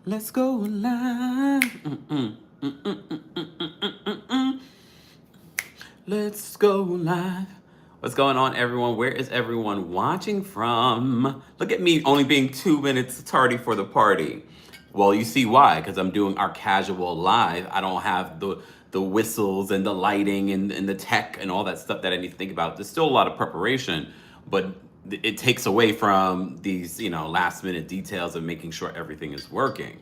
Let's go live. Let's go live. What's going on, everyone? Where is everyone watching from? Look at me only being 2 minutes tardy for the party. Well, you see why, because I'm doing our casual live. I don't have the whistles and the lighting and the tech and all that stuff that I need to think about. There's still a lot of preparation, but it takes away from these, last minute details of making sure everything is working.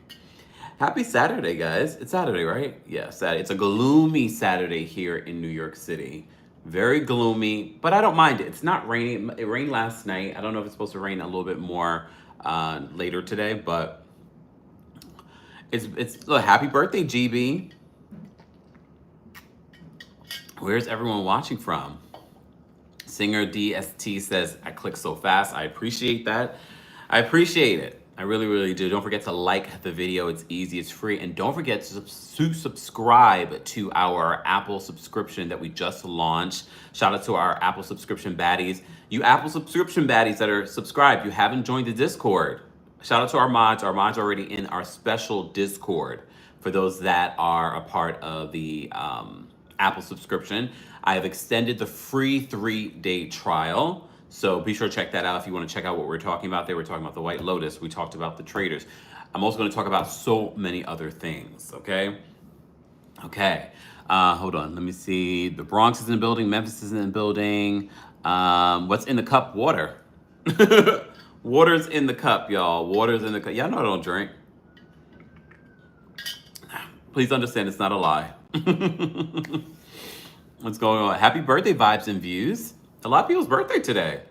Happy Saturday, guys. It's Saturday, right? Yeah, Saturday. It's a gloomy Saturday here in New York City. Very gloomy, but I don't mind it. It's not raining. It rained last night. I don't know if it's supposed to rain a little bit more later today, but it's look, happy birthday, GB. Where's everyone watching from? Singer DST says, I click so fast. I appreciate that. I appreciate it. I really, really do. Don't forget to like the video. It's easy, it's free. And don't forget to subscribe to our Apple subscription that we just launched. Shout out to our Apple subscription baddies. You Apple subscription baddies that are subscribed, you haven't joined the Discord. Shout out to our mods. Our mods are already in our special Discord for those that are a part of the Apple subscription. I have extended the free 3-day trial. So be sure to check that out if you want to check out what we're talking about. They were talking about the White Lotus. We talked about the traders. I'm also going to talk about so many other things, okay? Okay. Hold on. Let me see. The Bronx is in the building. Memphis is in the building. What's in the cup? Water. Water's in the cup, y'all. Water's in the cup. Y'all know I don't drink. Please understand it's not a lie. What's going on? Happy birthday vibes and views. A lot of people's birthday today.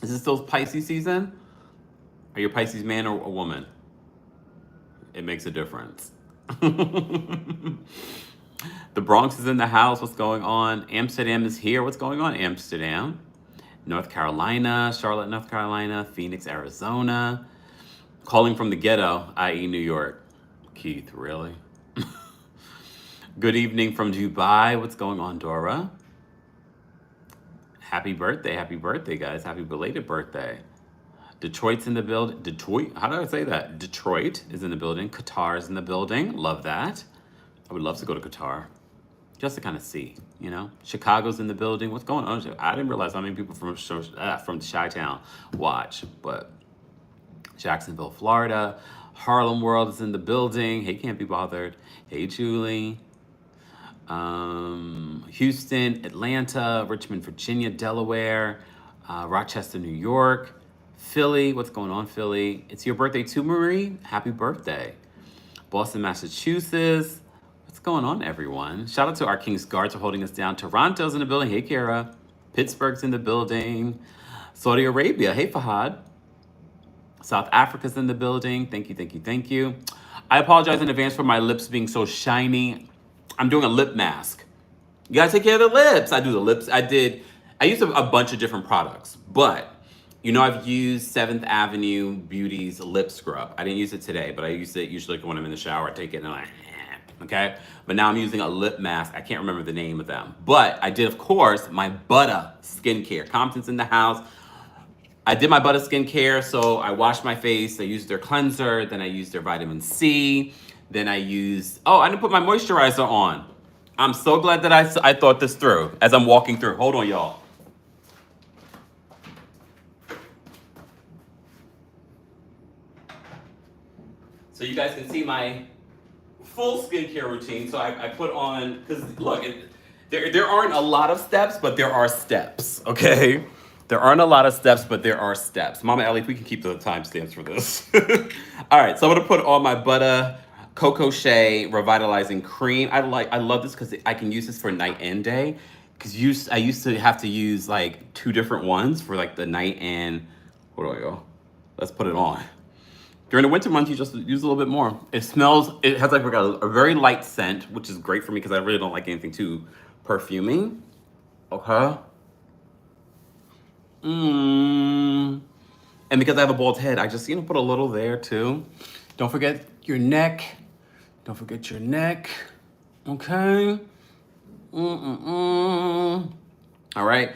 Is this still Pisces season? Are you a Pisces man or a woman? It makes a difference. The Bronx is in the house. What's going on? Amsterdam is here. What's going on, Amsterdam? North Carolina, Charlotte, North Carolina, Phoenix, Arizona. Calling from the ghetto, i.e. New York. Keith, really? Good evening from Dubai. What's going on, Dora? Happy birthday, guys. Happy belated birthday. Detroit's in the building. Detroit? How do I say that? Detroit is in the building. Qatar is in the building. Love that. I would love to go to Qatar. Just to kind of see, Chicago's in the building. What's going on? I didn't realize how many people from Chi-Town watch, but Jacksonville, Florida. Harlem World is in the building. Hey, can't be bothered. Hey, Julie. Houston, Atlanta, Richmond, Virginia, Delaware, Rochester, New York, Philly. What's going on, Philly? It's your birthday too, Marie. Happy birthday. Boston, Massachusetts. What's going on, everyone? Shout out to our King's Guards for holding us down. Toronto's in the building. Hey, Kara. Pittsburgh's in the building. Saudi Arabia. Hey, Fahad. South Africa's in the building. Thank you, thank you, thank you. I apologize in advance for my lips being so shiny. I'm doing a lip mask. You gotta take care of the lips. I do the lips. I used a bunch of different products, but I've used 7th Avenue Beauty's lip scrub. I didn't use it today, but I use it usually when I'm in the shower. I take it and I'm like, okay? But now I'm using a lip mask. I can't remember the name of them. But I did, of course, my Buttah skincare. Compton's in the house. I did my Buttah skincare, so I washed my face. I used their cleanser, then I used their vitamin C. Then I used, I didn't put my moisturizer on. I'm so glad that I thought this through as I'm walking through. Hold on, y'all. So you guys can see my full skincare routine. So I put on, because look, there aren't a lot of steps, but there are steps, okay? There aren't a lot of steps, but there are steps. Mama Ellie, if we can keep the timestamps for this. All right, so I'm gonna put on my Buttah Cocoa Shea Revitalizing Cream. I love this because I can use this for night and day. Because I used to have to use like 2 different ones for like the night and, where do I go? Let's put it on. During the winter months, you just use a little bit more. It has like a very light scent, which is great for me because I really don't like anything too perfuming. Okay. And because I have a bald head, I just, put a little there too. Don't forget your neck. Don't forget your neck. Okay. All right.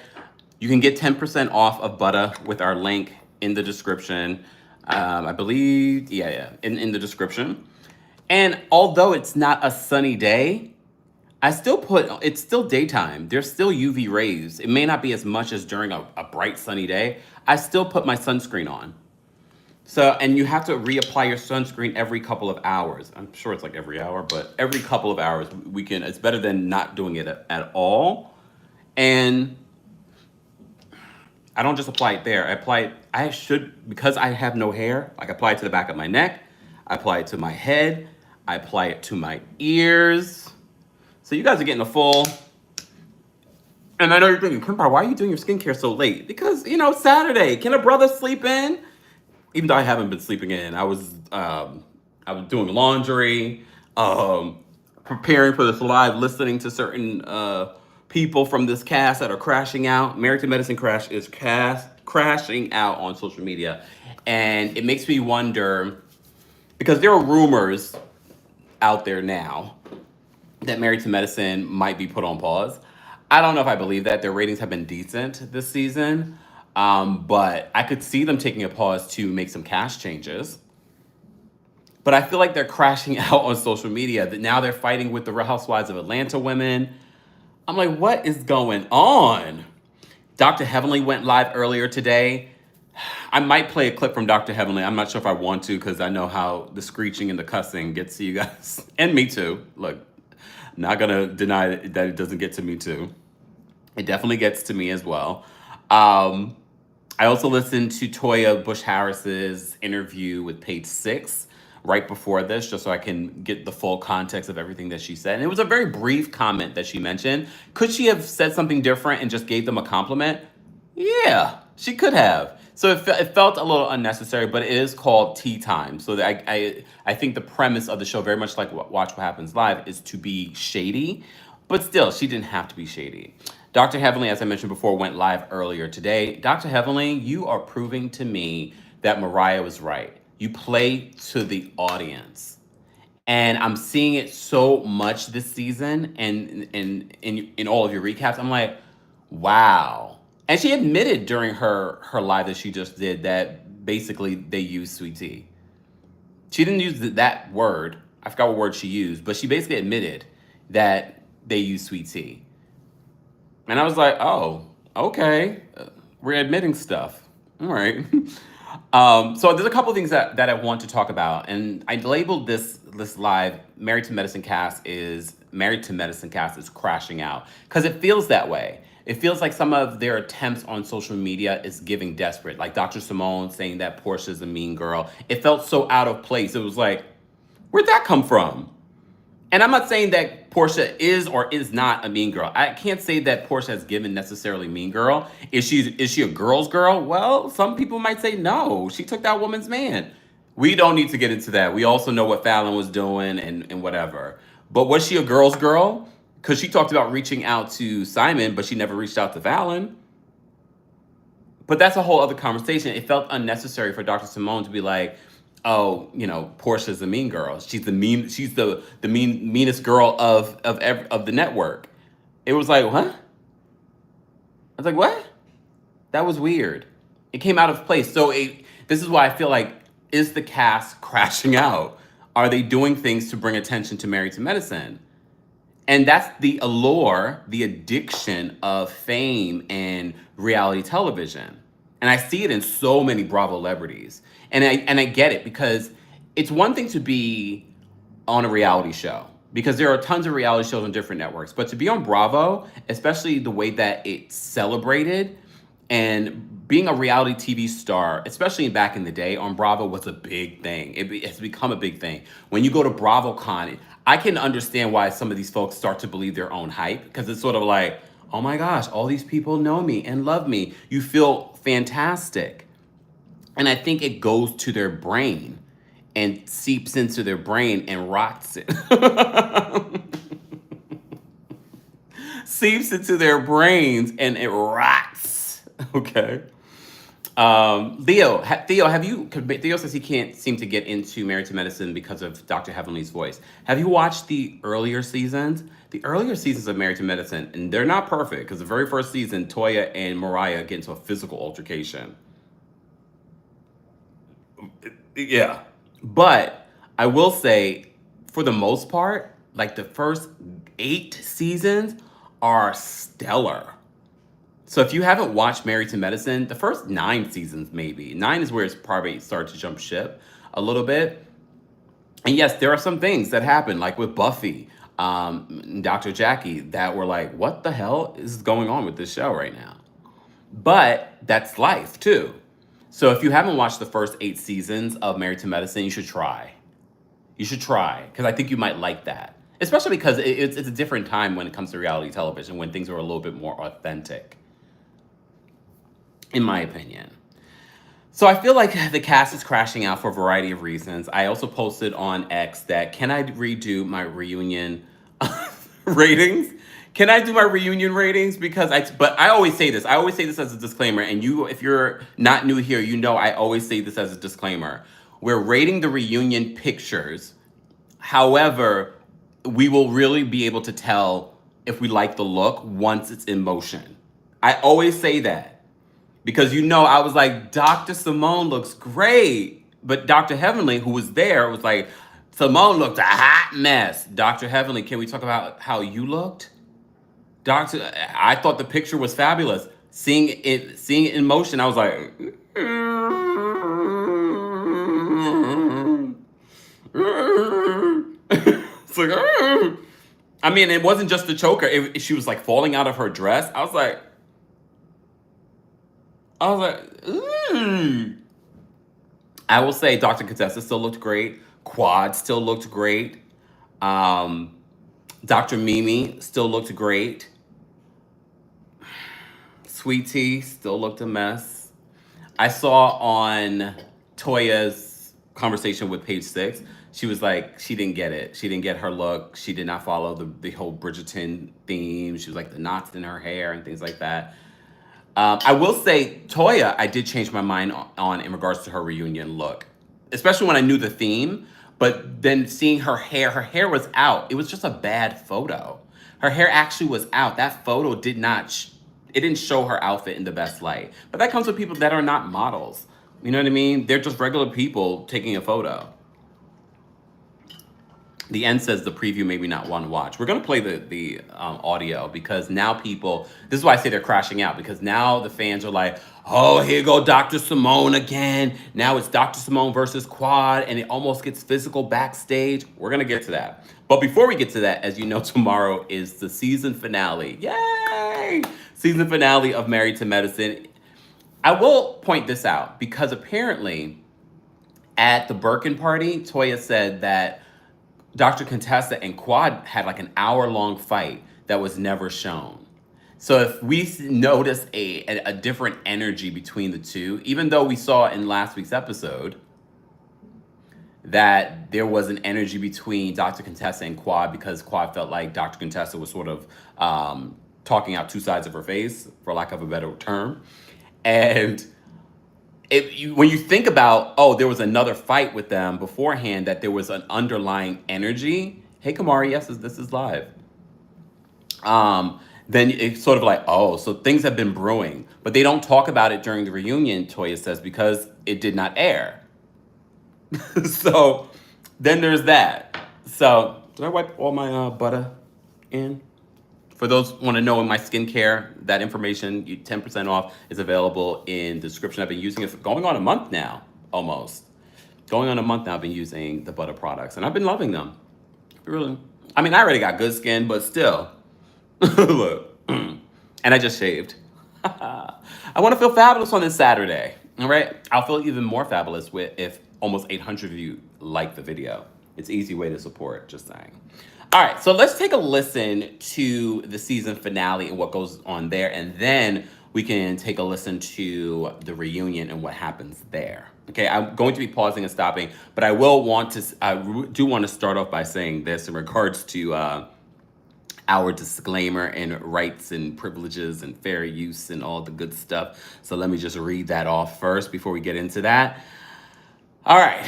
You can get 10% off of Buttah with our link in the description. I believe, yeah, in the description. And although it's not a sunny day, I still put, it's still daytime. There's still UV rays. It may not be as much as during a bright sunny day. I still put my sunscreen on. So, and you have to reapply your sunscreen every couple of hours. I'm sure it's like every hour, but every couple of hours we can, it's better than not doing it at all. And I don't just apply it there. I apply it, I should, because I have no hair, like I apply it to the back of my neck, I apply it to my head, I apply it to my ears. So you guys are getting a full, and I know you're thinking, Kempire, why are you doing your skincare so late? Because, you know, Saturday, can a brother sleep in? Even though I haven't been sleeping in, I was doing laundry, preparing for this live, listening to certain people from this cast that are crashing out. Married to Medicine Crash is crashing out on social media. And it makes me wonder, because there are rumors out there now that Married to Medicine might be put on pause. I don't know if I believe that. Their ratings have been decent this season. But I could see them taking a pause to make some cash changes. But I feel like they're crashing out on social media. That now they're fighting with the Real Housewives of Atlanta women. I'm like, what is going on? Dr. Heavenly went live earlier today. I might play a clip from Dr. Heavenly. I'm not sure if I want to because I know how the screeching and the cussing gets to you guys. And me too. Look, not going to deny that it doesn't get to me too. It definitely gets to me as well. I also listened to Toya Bush Harris's interview with Page Six right before this, just so I can get the full context of everything that she said. And it was a very brief comment that she mentioned. Could she have said something different and just gave them a compliment? Yeah, she could have. So it felt a little unnecessary, but it is called Tea Time. So I think the premise of the show, very much like Watch What Happens Live, is to be shady. But still, she didn't have to be shady. Dr. Heavenly, as I mentioned before, went live earlier today. Dr. Heavenly, you are proving to me that Mariah was right. You play to the audience. And I'm seeing it so much this season and in all of your recaps. I'm like, wow. And she admitted during her live that she just did that basically they used sweet tea. She didn't use that word. I forgot what word she used, but she basically admitted that they used sweet tea. And I was like, oh, okay. We're admitting stuff. All right. So there's a couple of things that I want to talk about. And I labeled this live, Married to Medicine cast is crashing out. Because it feels that way. It feels like some of their attempts on social media is giving desperate. Like Dr. Simone saying that Portia's a mean girl. It felt so out of place. It was like, where'd that come from? And I'm not saying that Portia is or is not a mean girl. I can't say that Portia has given necessarily mean girl. Is she a girl's girl? Well, some people might say no. She took that woman's man. We don't need to get into that. We also know what Fallon was doing and whatever. But was she a girl's girl? Because she talked about reaching out to Simon, but she never reached out to Fallon. But that's a whole other conversation. It felt unnecessary for Dr. Simone to be like, oh, you know, Portia's a mean girl. She's the meanest girl of the network. It was like, what? I was like, what? That was weird. It came out of place. So this is why I feel like, is the cast crashing out? Are they doing things to bring attention to Married to Medicine? And that's the allure, the addiction of fame and reality television. And I see it in so many Bravo celebrities. And I get it, because it's one thing to be on a reality show, because there are tons of reality shows on different networks. But to be on Bravo, especially the way that it's celebrated, and being a reality TV star, especially back in the day on Bravo, was a big thing. It's become a big thing. When you go to BravoCon, I can understand why some of these folks start to believe their own hype, because it's sort of like, oh my gosh, all these people know me and love me. You feel fantastic. And I think it goes to their brain and seeps into their brain and rots it. Seeps into their brains and it rots. Okay. Theo, have you, Theo says he can't seem to get into Married to Medicine because of Dr. Heavenly's voice. Have you watched the earlier seasons? The earlier seasons of Married to Medicine, and they're not perfect, because the very first season, Toya and Mariah get into a physical altercation. Yeah. But I will say, for the most part, like the first 8 seasons are stellar. So if you haven't watched Married to Medicine, the first 9 seasons, maybe. 9 is where it's probably started to jump ship a little bit. And yes, there are some things that happen, like with Buffy, Dr. Jackie, that were like, what the hell is going on with this show right now? But that's life too. So if you haven't watched the first 8 seasons of Married to Medicine, you should try. You should try, because I think you might like that. Especially because it's a different time when it comes to reality television, when things are a little bit more authentic, in my opinion. So I feel like the cast is crashing out for a variety of reasons. I also posted on X that, can I redo my reunion ratings? Can I do my reunion ratings? But I always say this. I always say this as a disclaimer. And you, if you're not new here, you know I always say this as a disclaimer. We're rating the reunion pictures. However, we will really be able to tell if we like the look once it's in motion. I always say that. Because I was like, Dr. Simone looks great. But Dr. Heavenly, who was there, was like, Simone looked a hot mess. Dr. Heavenly, can we talk about how you looked? I thought the picture was fabulous. Seeing it in motion, I was like, it's like, I mean, it wasn't just the choker. She was like falling out of her dress. I was like, ooh. I will say Dr. Contessa still looked great. Quad still looked great. Dr. Mimi still looked great. Sweet Tea still looked a mess. I saw on Toya's conversation with Page 6, she was like, she didn't get it. She didn't get her look. She did not follow the whole Bridgerton theme. She was like the knots in her hair and things like that. I will say, Toya, I did change my mind on in regards to her reunion look, especially when I knew the theme. But then seeing her hair was out. It was just a bad photo. Her hair actually was out. That photo it didn't show her outfit in the best light. But that comes with people that are not models. You know what I mean? They're just regular people taking a photo. The end says the preview made me not want to watch. We're going to play the audio, because now this is why I say they're crashing out, because now the fans are like, oh, here go Dr. Simone again. Now it's Dr. Simone versus Quad, and it almost gets physical backstage. We're going to get to that. But before we get to that, as you know, tomorrow is the season finale. Yay! Season finale of Married to Medicine. I will point this out, because apparently at the Birkin party, Toya said that Dr. Contessa and Quad had like an hour-long fight that was never shown. So if we notice a different energy between the two, even though we saw in last week's episode that there was an energy between Dr. Contessa and Quad, because Quad felt like Dr. Contessa was sort of talking out two sides of her face, for lack of a better term. And when you think about, there was another fight with them beforehand, that there was an underlying energy. Hey, Kamari, yes, this is live. Then it's sort of like, so things have been brewing. But they don't talk about it during the reunion, Toya says, because it did not air. So then there's that. So did I wipe all my Buttah in? For those who want to know in my skincare, that information, 10% off, is available in the description. I've been using it for going on a month now, almost. Going on a month now, I've been using the Buttah products, and I've been loving them. Really. I mean, I already got good skin, but still. Look. And I just shaved. I want to feel fabulous on this Saturday. All right? I'll feel even more fabulous if almost 800 of you like the video. It's an easy way to support, just saying. All right, so let's take a listen to the season finale and what goes on there, and then we can take a listen to the reunion and what happens there. Okay, I'm going to be pausing and stopping, but I do want to start off by saying this in regards to our disclaimer and rights and privileges and fair use and all the good stuff. So let me just read that off first before we get into that. All right,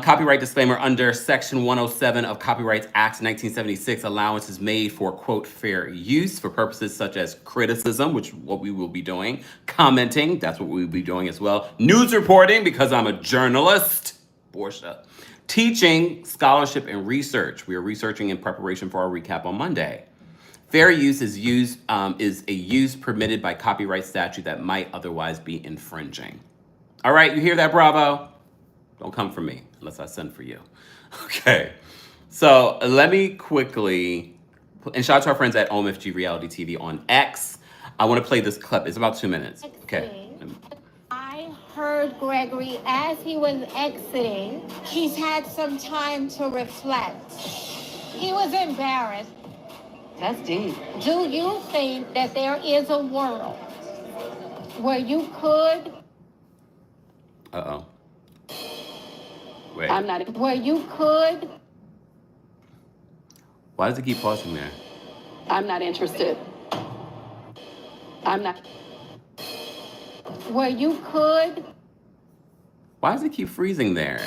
copyright disclaimer. Under Section 107 of Copyright Act 1976, allowance is made for, quote, fair use for purposes such as criticism, which is what we will be doing, commenting, that's what we will be doing as well, news reporting, because I'm a journalist, Portia. Teaching, scholarship, and research. We are researching in preparation for our recap on Monday. Fair use is a use permitted by copyright statute that might otherwise be infringing. All right, you hear that, Bravo? Don't come for me unless I send for you. Okay, so let me quickly, and shout out to our friends at OMFG Reality TV on X. I want to play this clip. It's about 2 minutes. Okay. I heard Gregory as he was exiting. He's had some time to reflect. He was embarrassed. That's deep. Do you think that there is a world where you could? Uh-oh. Wait. I'm not. Where you could? Why does it keep pausing there? I'm not interested. I'm not. Where you could? Why does it keep freezing there?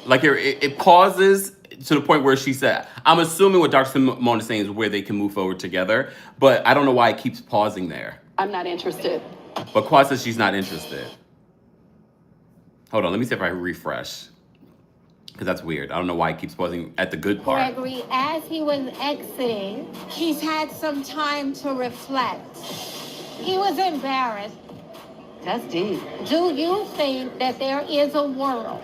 Like it pauses to the point where she said, I'm assuming what Dr. Simone is saying is where they can move forward together, but I don't know why it keeps pausing there. I'm not interested. But Quad says she's not interested. Hold on, let me see if I refresh. Because that's weird. I don't know why it keeps pausing at the good part. Gregory, as he was exiting, he's had some time to reflect. He was embarrassed. That's deep. Do you think that there is a world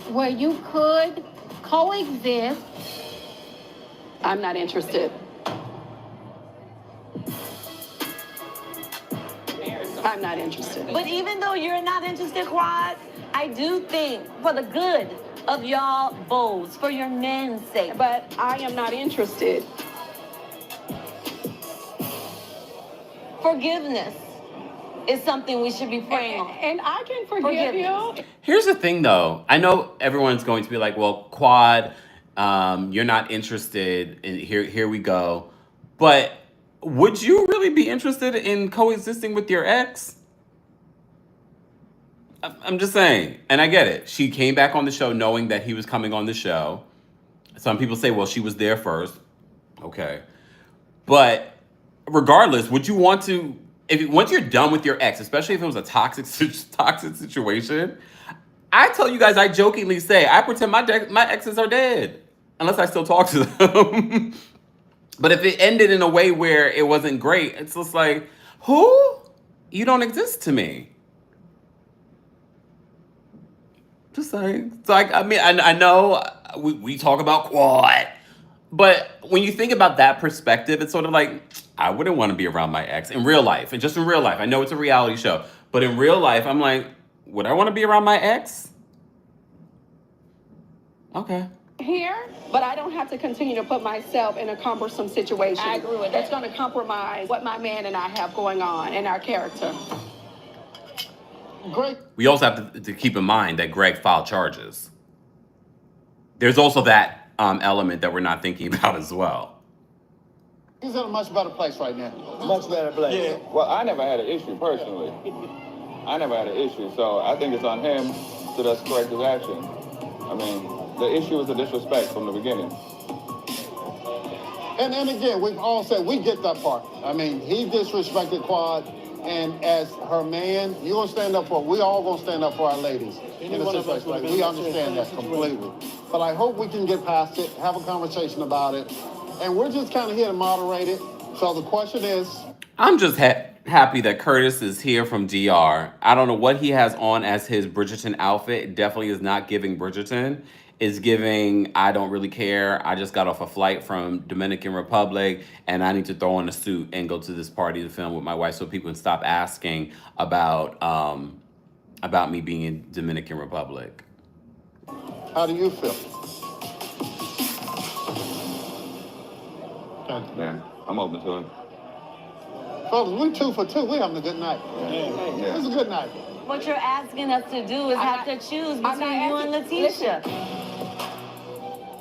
where you could coexist? I'm not interested. I'm not interested. But even though you're not interested, Quad, I do think for the good of y'all both, for your men's sake. But I am not interested. Forgiveness is something we should be praying on. And I can forgive you. Here's the thing, though. I know everyone's going to be like, well, Quad, you're not interested. And here we go. But would you really be interested in coexisting with your ex? I'm just saying. And I get it. She came back on the show knowing that he was coming on the show. Some people say, well, she was there first. Okay. But regardless, would you want to, once you're done with your ex, especially if it was a toxic situation, I tell you guys, I jokingly say, I pretend my exes are dead. Unless I still talk to them. But if it ended in a way where it wasn't great, it's just like, who? You don't exist to me. Just saying. It's like, I mean, I know we talk about Quad, but when you think about that perspective, it's sort of like, I wouldn't want to be around my ex in real life. And just in real life, I know it's a reality show, but in real life, I'm like, would I want to be around my ex? Okay. Here, but I don't have to continue to put myself in a cumbersome situation. I agree with that's that. going to compromise what my man and I have going on in our character. Greg, We also have to keep in mind that Greg filed charges. There's also that element that we're not thinking about as well. he's in a much better place right now. Much better place. Yeah. Well, I never had an issue personally. I never had an issue, so I think it's on him to just correct his action. I mean, the issue was the disrespect from the beginning. And again, we've all said we get that part. I mean, he disrespected Quad, and as her man, you're gonna stand up for. We all gonna stand up for our ladies in a situation like we understand that completely. But I hope we can get past it, have a conversation about it, and we're just kind of here to moderate it. So the question is, I'm just happy that Curtis is here from DR. I don't know what he has on as his Bridgerton outfit. It definitely is not giving Bridgerton. It's giving, I don't really care. I just got off a flight from Dominican Republic and I need to throw on a suit and go to this party to film with my wife so people can stop asking about me being in Dominican Republic. how do you feel? Yeah, I'm open to it. Fellas, we 2 for 2. We having a good night. Yeah. It's a good night. What you're asking us to do is have to choose I'm between you not and asking- Letitia.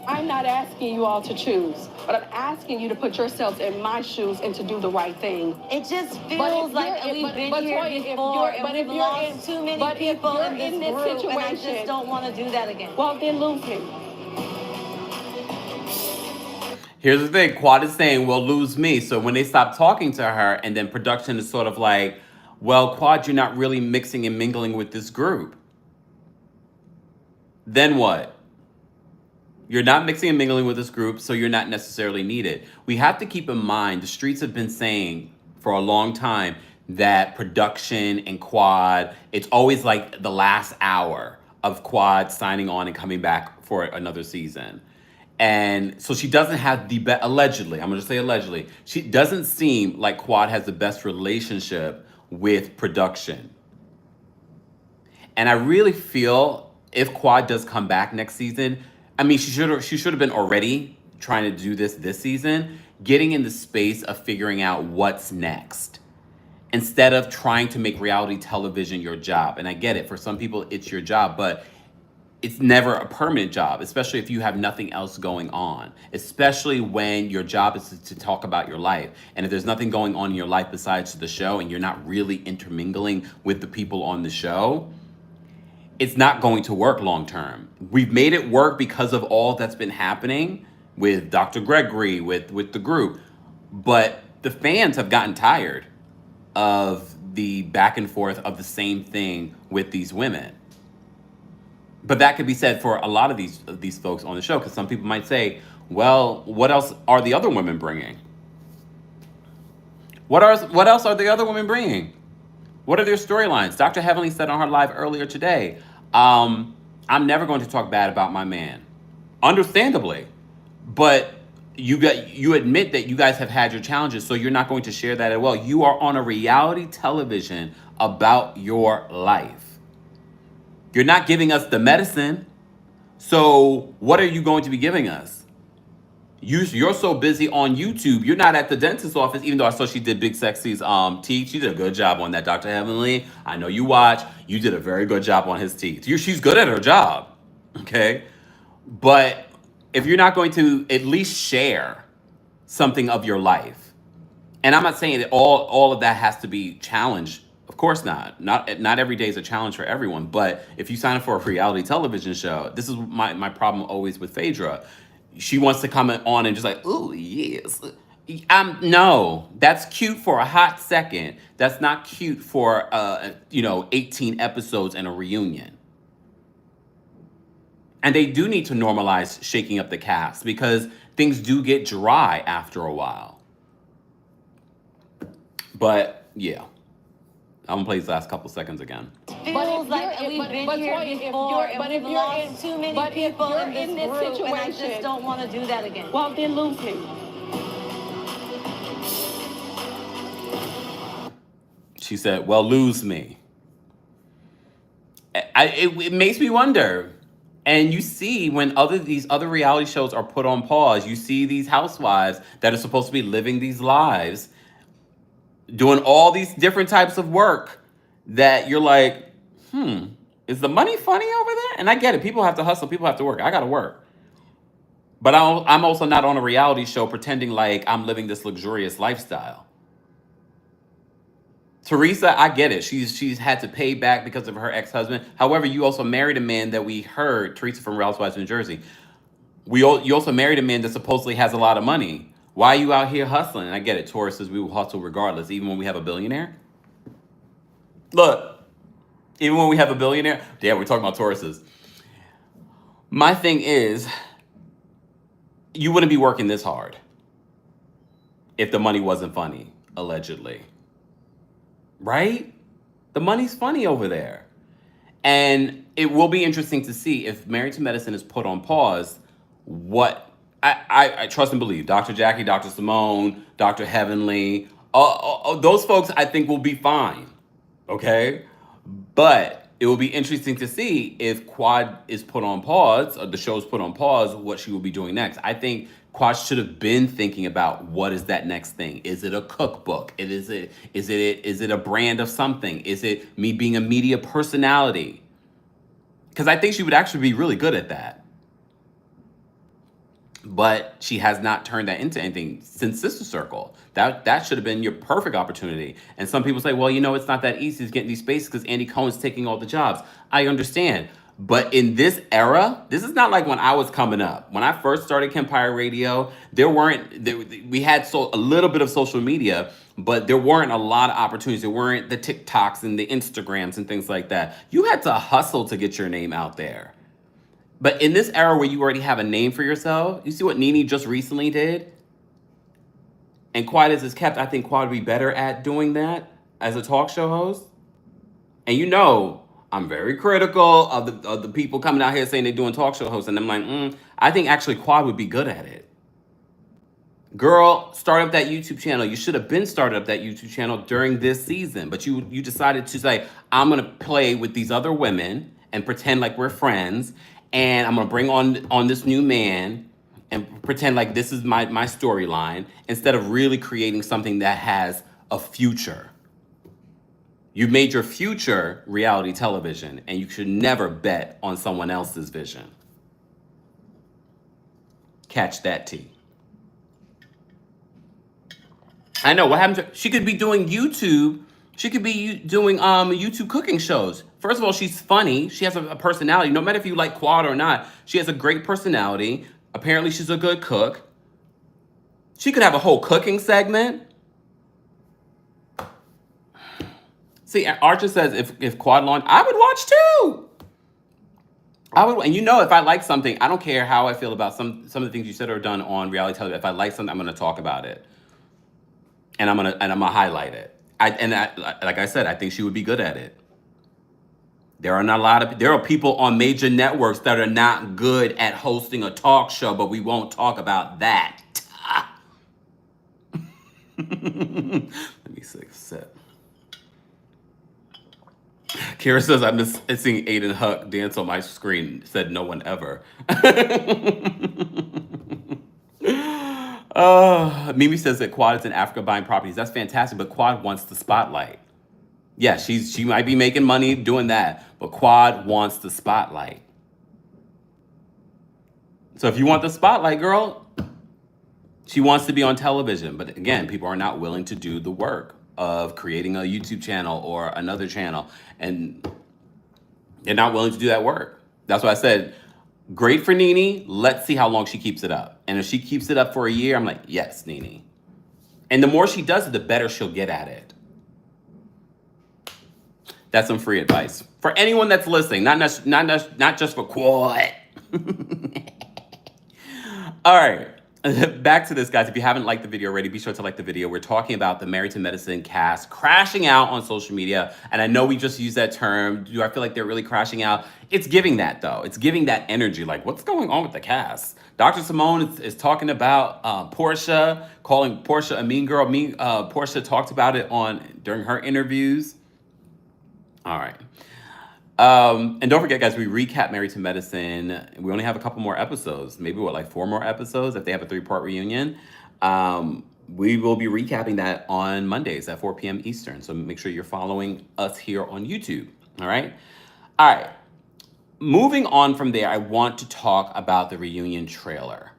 I'm not asking you all to choose, but I'm asking you to put yourselves in my shoes and to do the right thing. It just But feels if like you're- we've been but here Toya, if before you're- and but we've if you're lost in- too many but if people you're in in this this group, and I just situation- don't want to do that again. Well, then lose me. Here's the thing, Quad is saying, well, lose me. So when they stop talking to her and then production is sort of like, well, Quad, you're not really mixing and mingling with this group. then what? You're not mixing and mingling with this group, so you're not necessarily needed. We have to keep in mind, the streets have been saying for a long time that production and Quad, it's always like the last hour of Quad signing on and coming back for another season. And so she doesn't have the best, allegedly, I'm gonna just say allegedly, she doesn't seem like Quad has the best relationship with production. And I really feel if Quad does come back next season, I mean, she should have been already trying to do this season, getting in the space of figuring out what's next instead of trying to make reality television your job. And I get it, for some people it's your job, but it's never a permanent job, especially if you have nothing else going on, especially when your job is to talk about your life. And if there's nothing going on in your life besides the show and you're not really intermingling with the people on the show, it's not going to work long term. We've made it work because of all that's been happening with Dr. Gregory, with the group. But the fans have gotten tired of the back and forth of the same thing with these women. But that could be said for a lot of these folks on the show, because some people might say, well, what else are the other women bringing? What else are the other women bringing? What are their storylines? Dr. Heavenly said on her live earlier today, I'm never going to talk bad about my man. Understandably. But you admit that you guys have had your challenges, so you're not going to share that as well. You are on a reality television about your life. You're not giving us the medicine. So what are you going to be giving us? You're so busy on YouTube, you're not at the dentist's office, even though I saw she did Big Sexy's teeth. She did a good job on that, Dr. Heavenly. I know you watch. You did a very good job on his teeth. She's good at her job, okay? But if you're not going to at least share something of your life, and I'm not saying that all of that has to be challenged. Of course not. Not every day is a challenge for everyone. But if you sign up for a reality television show, this is my problem always with Phaedra. She wants to come on and just like, ooh, yes. No, that's cute for a hot second. That's not cute for 18 episodes and a reunion. And they do need to normalize shaking up the cast because things do get dry after a while. But yeah, I'm gonna play these last couple seconds again. Feels like we've been here before, and we've lost too many people in this group, and I just don't want to do that again. Well, then lose me. She said, well, lose me. It makes me wonder. And you see when these other reality shows are put on pause, you see these housewives that are supposed to be living these lives, doing all these different types of work that you're like, is the money funny over there? And I get it. People have to hustle. People have to work. I got to work. But I'm also not on a reality show pretending like I'm living this luxurious lifestyle. Teresa, I get it. She's had to pay back because of her ex-husband. However, you also married a man that we heard, Teresa from Real Housewives of New Jersey. You also married a man that supposedly has a lot of money. Why are you out here hustling? And I get it. Taurus says we will hustle regardless, even when we have a billionaire. Look, even when we have a billionaire. Yeah, we're talking about Tauruses. My thing is, you wouldn't be working this hard if the money wasn't funny, allegedly. Right? The money's funny over there. And it will be interesting to see if Married to Medicine is put on pause, what I trust and believe. Dr. Jackie, Dr. Simone, Dr. Heavenly, those folks I think will be fine. Okay? But it will be interesting to see if Quad is put on pause, or the show's put on pause, what she will be doing next. I think Quad should have been thinking about what is that next thing. Is it a cookbook? Is it a brand of something? Is it me being a media personality? Because I think she would actually be really good at that. But she has not turned that into anything since Sister Circle. That should have been your perfect opportunity. And some people say, well, it's not that easy to get in these spaces because Andy Cohen's taking all the jobs. I understand. But in this era, this is not like when I was coming up. When I first started Kempire Radio, we had a little bit of social media, but there weren't a lot of opportunities. There weren't the TikToks and the Instagrams and things like that. You had to hustle to get your name out there. But in this era where you already have a name for yourself, you see what Nene just recently did? And Quad is kept. I think Quad would be better at doing that as a talk show host. And you know, I'm very critical of the people coming out here saying they're doing talk show hosts. And I'm like, I think actually Quad would be good at it. Girl, start up that YouTube channel. You should have been started up that YouTube channel during this season. But you decided to say, I'm going to play with these other women and pretend like we're friends. And I'm going to bring on this new man and pretend like this is my storyline instead of really creating something that has a future. You made your future reality television, and you should never bet on someone else's vision. Catch that tea. I know what happened to she could be doing YouTube. She could be doing YouTube cooking shows. First of all, she's funny. She has a personality. No matter if you like Quad or not, she has a great personality. Apparently, she's a good cook. She could have a whole cooking segment. See, Archer says if Quad launched, I would watch too. I would, and you know, if I like something, I don't care how I feel about some of the things you said or done on reality television. If I like something, I'm going to talk about it, and I'm gonna highlight it. Like I said, I think she would be good at it. There are people on major networks that are not good at hosting a talk show, but we won't talk about that. Let me take a sip. Kira says, I'm seeing Aiden Huck dance on my screen. Said no one ever. Mimi says that Quad is in Africa buying properties. That's fantastic, but Quad wants the spotlight. Yeah, she might be making money doing that, but Quad wants the spotlight. So if you want the spotlight, girl, she wants to be on television. But again, people are not willing to do the work of creating a YouTube channel or another channel, and they're not willing to do that work. That's why I said, great for Nene. Let's see how long she keeps it up. And if she keeps it up for a year, I'm like, yes, Nene. And the more she does it, the better she'll get at it. That's some free advice for anyone that's listening, not just for Quad. All right. Back to this, guys. If you haven't liked the video already, be sure to like the video. We're talking about the Married to Medicine cast crashing out on social media. And I know we just used that term. Do I feel like they're really crashing out? It's giving that, though. It's giving that energy. Like, what's going on with the cast? Dr. Simone is talking about Portia, calling Portia a mean girl. Portia talked about it during her interviews. All right. And don't forget, guys, we recap Married to Medicine. We only have a couple more episodes, maybe like 4 more episodes if they have a 3-part reunion. We will be recapping that on Mondays at 4 p.m. Eastern. So make sure you're following us here on YouTube. All right. All right. Moving on from there, I want to talk about the reunion trailer.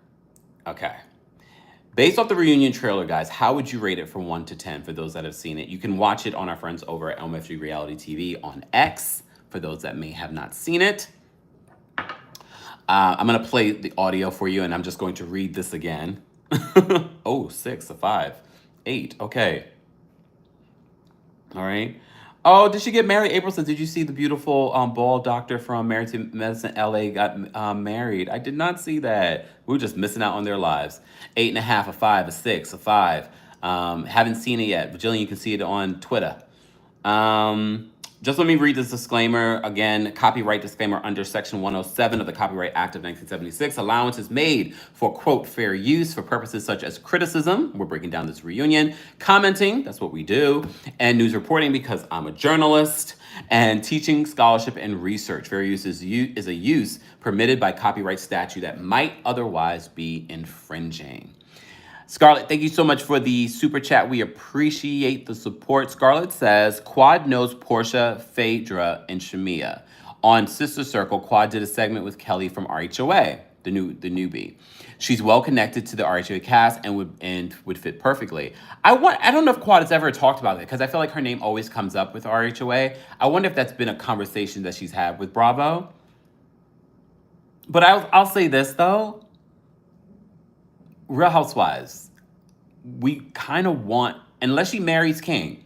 Okay. Based off the reunion trailer, guys, how would you rate it from 1 to 10 for those that have seen it? You can watch it on our friends over at MFG Reality TV on X. For those that may have not seen it. I'm going to play the audio for you, and I'm just going to read this again. Oh, 6, a 5, 8. Okay. All right. Oh, did she get married? April says, did you see the beautiful bald doctor from Married to Medicine LA got married? I did not see that. We were just missing out on their lives. 8.5, a 5, a 6, a 5. Haven't seen it yet. But Jillian, you can see it on Twitter. Just let me read this disclaimer. Again, copyright disclaimer under Section 107 of the Copyright Act of 1976. Allowance is made for, quote, fair use for purposes such as criticism. We're breaking down this reunion. Commenting, that's what we do. And news reporting, because I'm a journalist. And teaching, scholarship, and research. Fair use is a use permitted by copyright statute that might otherwise be infringing. Scarlett, thank you so much for the super chat. We appreciate the support. Scarlett says, Quad knows Portia, Phaedra, and Shamia. On Sister Circle, Quad did a segment with Kelly from RHOA, the newbie. She's well connected to the RHOA cast and would fit perfectly. I don't know if Quad has ever talked about it because I feel like her name always comes up with RHOA. I wonder if that's been a conversation that she's had with Bravo. But I'll say this though. Real Housewives, we kind of want, unless she marries King,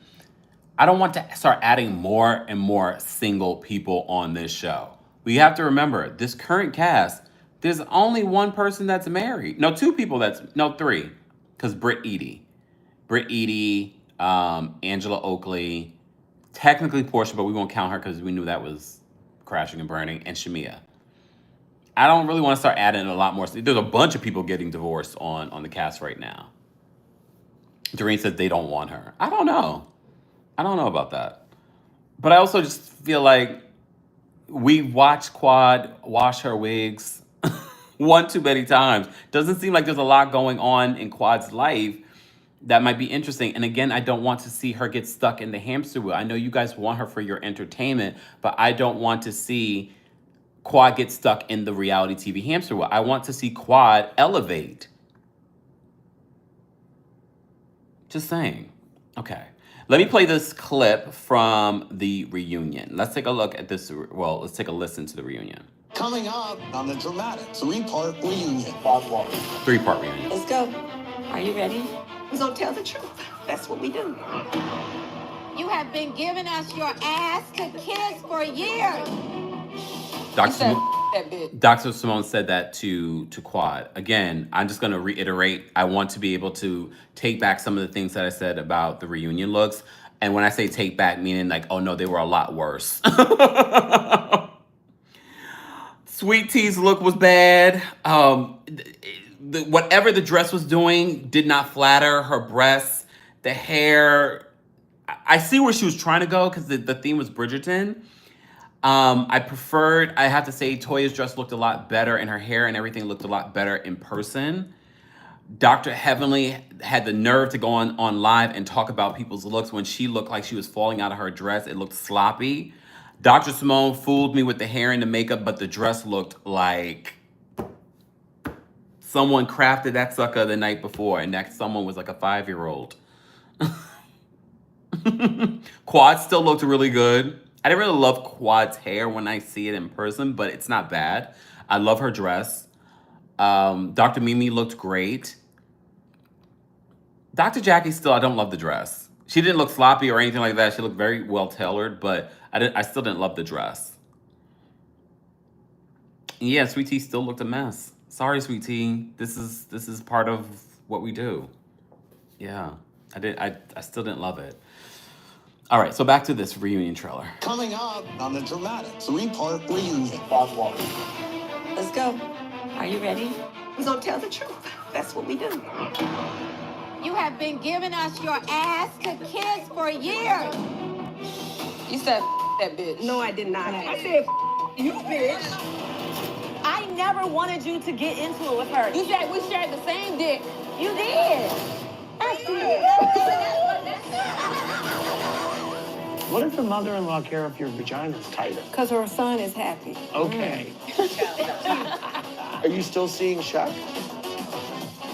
I don't want to start adding more and more single people on this show. We have to remember this current cast. There's only one person that's married. No, two people three, because Britt Eady, Angela Oakley, technically Portia, but we won't count her because we knew that was crashing and burning, and Shamia. I don't really want to start adding a lot more. There's a bunch of people getting divorced on the cast right now. Doreen says they don't want her. I don't know. I don't know about that. But I also just feel like we watched Quad wash her wigs one too many times. Doesn't seem like there's a lot going on in Quad's life that might be interesting. And again, I don't want to see her get stuck in the hamster wheel. I know you guys want her for your entertainment, but I don't want to see Quad get stuck in the reality TV hamster wheel. I want to see Quad elevate. Just saying. Okay. Let me play this clip from the reunion. Let's take a look at this. Well, let's take a listen to the reunion. Coming up on the dramatic three-part reunion. Three-part reunion. Let's go. Are you ready? We're gonna tell the truth. That's what we do. You have been giving us your ass to kiss for years. That bitch. Dr. Simone said that to Quad. Again, I'm just going to reiterate. I want to be able to take back some of the things that I said about the reunion looks. And when I say take back, meaning like, oh no, they were a lot worse. Sweet Tea's look was bad. Whatever the dress was doing did not flatter her breasts. The hair, I see where she was trying to go because the theme was Bridgerton. I have to say, Toya's dress looked a lot better and her hair and everything looked a lot better in person. Dr. Heavenly had the nerve to go on live and talk about people's looks when she looked like she was falling out of her dress. It looked sloppy. Dr. Simone fooled me with the hair and the makeup, but the dress looked like someone crafted that sucker the night before, and that someone was like a 5-year-old. Quad still looked really good. I didn't really love Quad's hair when I see it in person, but it's not bad. I love her dress. Dr. Mimi looked great. Dr. Jackie still, I don't love the dress. She didn't look sloppy or anything like that. She looked very well tailored, but I still didn't love the dress. And yeah, Sweet Tea still looked a mess. Sorry, Sweet Tea. This is part of what we do. Yeah, I still didn't love it. All right, so back to this reunion trailer. Coming up on the dramatic three-part reunion. Let's go. Are you ready? We're gonna tell the truth. That's what we do. You have been giving us your ass to kiss for years. You said that bitch. No, I did not. I said you, bitch. I never wanted you to get into it with her. You said we shared the same dick. You did. What does the mother-in-law care if your vagina's tighter? Because her son is happy. Okay. Are you still seeing Chuck?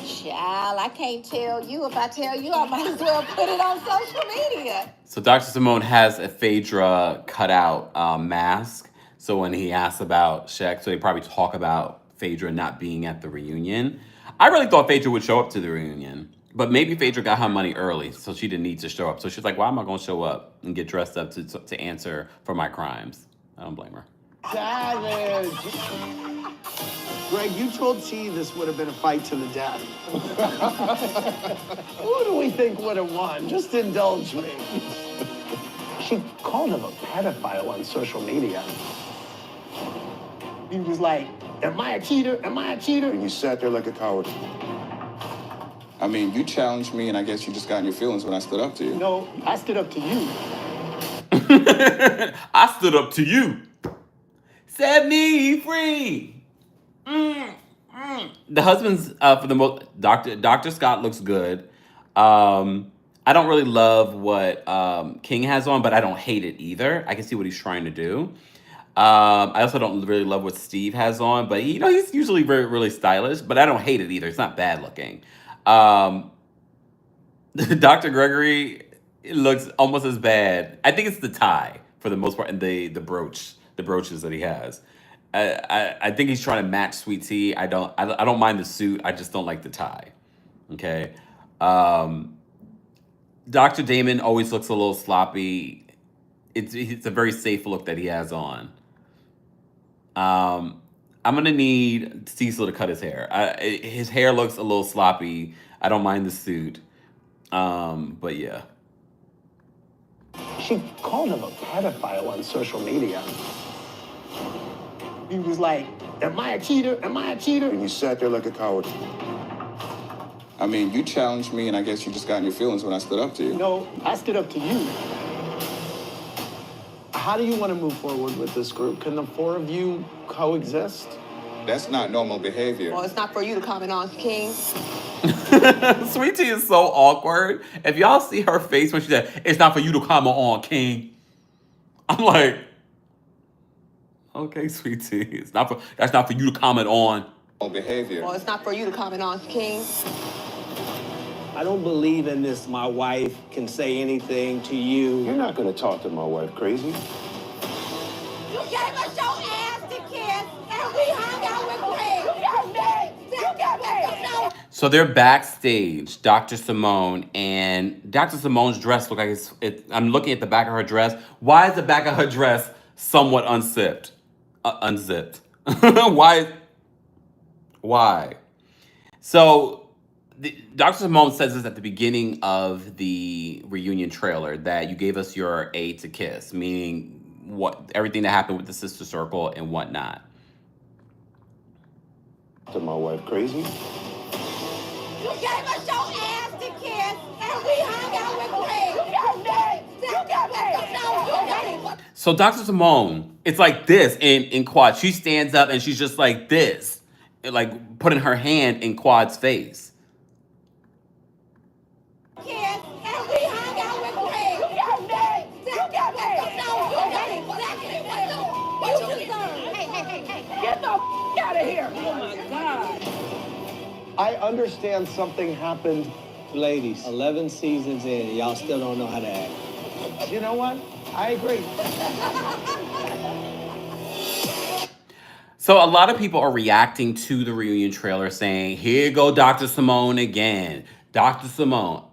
Child, I can't tell you. If I tell you, I might as well put it on social media. So Dr. Simone has a Phaedra cutout mask. So when he asks about Shaq, so they probably talk about Phaedra not being at the reunion. I really thought Phaedra would show up to the reunion. But maybe Phaedra got her money early, so she didn't need to show up. So she's like, why am I going to show up and get dressed up to answer for my crimes? I don't blame her. Savage! Greg, you told T this would have been a fight to the death. Who do we think would have won? Just indulge me. She called him a pedophile on social media. He was like, am I a cheater? Am I a cheater? And you sat there like a coward. I mean, you challenged me, and I guess you just got in your feelings when I stood up to you. No, I stood up to you. I stood up to you. Set me free. The husbands, for the most, Dr. Scott looks good. I don't really love what King has on, but I don't hate it either. I can see what he's trying to do. I also don't really love what Steve has on, but he's usually really stylish, but I don't hate it either. It's not bad looking. Dr. Gregory looks almost as bad. I think it's the tie for the most part, and the brooches that he has. I think he's trying to match Sweet Tea. I don't mind the suit. I just don't like the tie. Okay. Dr. Damon always looks a little sloppy. It's a very safe look that he has on. I'm gonna need Cecil to cut his hair. His hair looks a little sloppy. I don't mind the suit. But yeah. She called him a pedophile on social media. He was like, am I a cheater? Am I a cheater? And you sat there like a coward. I mean, you challenged me, and I guess you just got in your feelings when I stood up to you. No, I stood up to you. How do you want to move forward with this group? Can the four of you coexist? That's not normal behavior. Well, it's not for you to comment on, King. Sweet Tea is so awkward. If y'all see her face when she said, "It's not for you to comment on, King," I'm like, okay, Sweet Tea, that's not for you to comment on. Behavior. Well, it's not for you to comment on, King. I don't believe in this. My wife can say anything to you. You're not going to talk to my wife, crazy. You gave us your ass to kiss, and we hung out with Greg. You got me. So they're backstage, Dr. Simone, and Dr. Simone's dress look like I'm looking at the back of her dress. Why is the back of her dress somewhat unzipped? Unzipped. Why? So Dr. Simone says this at the beginning of the reunion trailer, that you gave us your A to kiss, meaning everything that happened with the sister circle and whatnot. To my wife, crazy. You gave us your ass to kiss, and we hung out with Greg. You got me. So Dr. Simone, it's like this in Quad. She stands up and she's just like this, like putting her hand in Quad's face. Kiss, and we hung out with Greg. You got me. Hey. Get the out of here. Oh, my God. I understand something happened. Ladies, 11 seasons in, and y'all still don't know how to act. You know what? I agree. So a lot of people are reacting to the reunion trailer saying, here go Dr. Simone again. Dr. Simone.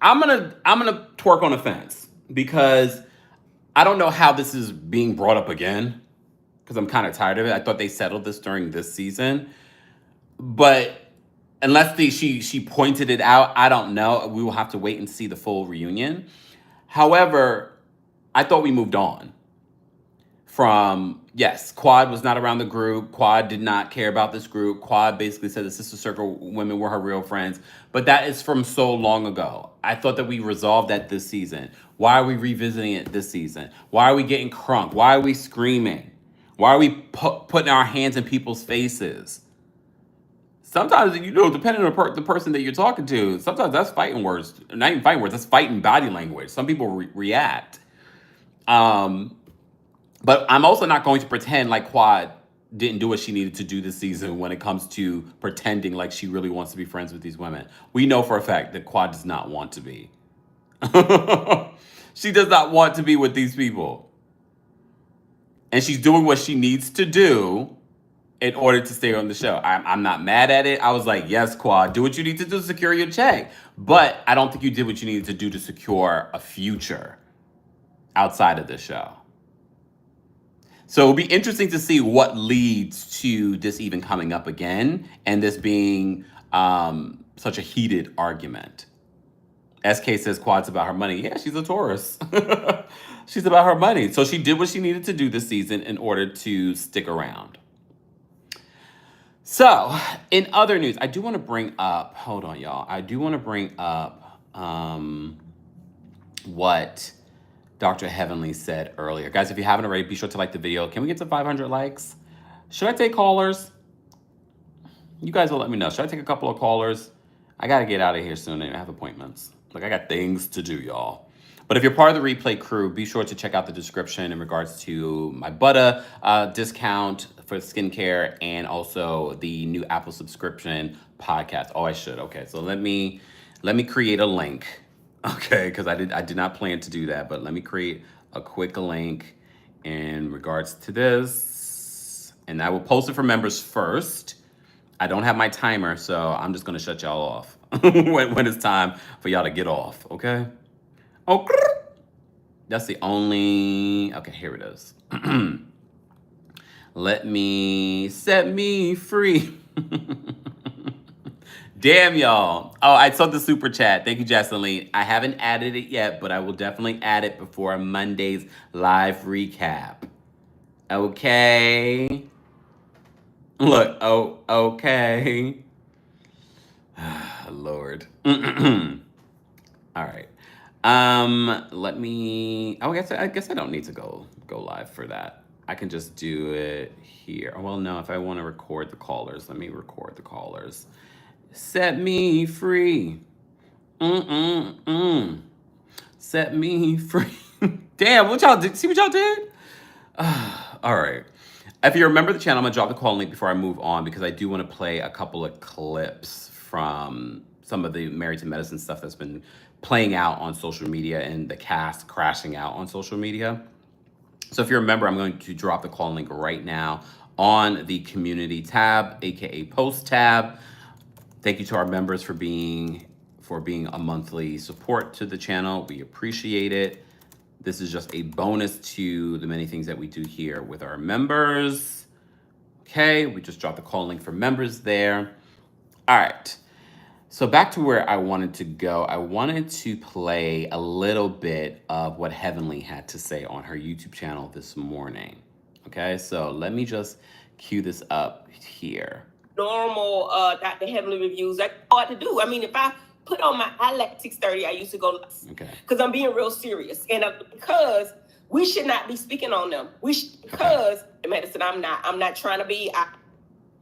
I'm gonna twerk on the fence because I don't know how this is being brought up again, because I'm kind of tired of it. I thought they settled this during this season. But unless she pointed it out, I don't know. We will have to wait and see the full reunion. However, I thought we moved on from, yes, Quad was not around the group. Quad did not care about this group. Quad basically said the Sister Circle women were her real friends. But that is from so long ago. I thought that we resolved that this season. Why are we revisiting it this season? Why are we getting crunk? Why are we screaming? Why are we putting our hands in people's faces? Sometimes, depending on the person that you're talking to, sometimes that's fighting words. Not even fighting words, that's fighting body language. Some people react. But I'm also not going to pretend like Quad didn't do what she needed to do this season when it comes to pretending like she really wants to be friends with these women. We know for a fact that Quad does not want to be. She does not want to be with these people. And she's doing what she needs to do in order to stay on the show. I'm not mad at it. I was like, yes, Quad, do what you need to do to secure your check. But I don't think you did what you needed to do to secure a future outside of this show. So it'll be interesting to see what leads to this even coming up again and this being such a heated argument. SK says Quad's about her money. Yeah, she's a Taurus. She's about her money. So she did what she needed to do this season in order to stick around. So, in other news, I do want to bring up, hold on, y'all. I do want to bring up what Dr. Heavenly said earlier. Guys, if you haven't already, be sure to like the video. Can we get to 500 likes? Should I take callers? You guys will let me know. Should I take a couple of callers? I got to get out of here soon. I have appointments. Like, I got things to do, y'all. But if you're part of the replay crew, be sure to check out the description in regards to my Buttah discount for skincare and also the new Apple subscription podcast. Oh, I should. Okay, so let me create a link. Okay, because I did not plan to do that, but let me create a quick link in regards to this, and I will post it for members first. I don't have my timer, so I'm just gonna shut y'all off when it's time for y'all to get off. Okay. Oh, that's the only. Okay, here it is. Let me set me free. Damn, y'all. Oh, I saw the super chat. Thank you, Jocelyn. I haven't added it yet, but I will definitely add it before Monday's live recap. Okay. Look, oh, okay. Lord. All right. Let me. Oh, I guess I don't need to go live for that. I can just do it here. Well, no, if I want to record the callers, let me record the callers. Set me free. Set me free. Damn, what y'all did? See what y'all did? All right. If you remember the channel, I'm gonna drop the call link before I move on because I do want to play a couple of clips from some of the Married to Medicine stuff that's been playing out on social media and the cast crashing out on social media. So if you remember, I'm going to drop the call link right now on the community tab, aka post tab. Thank you to our members for being a monthly support to the channel. We appreciate it. This is just a bonus to the many things that we do here with our members. Okay, we just dropped the call link for members there. All right, so back to where I wanted to go. I wanted to play a little bit of what Heavenly had to say on her YouTube channel this morning. Okay, so let me just cue this up here. Normal Dr. Heavenly reviews, that's hard to do. I mean, if I put on I like 6:30, I used to go, okay, because I'm being real serious. And because we should not be speaking on them. Because the medicine, I'm not trying to be,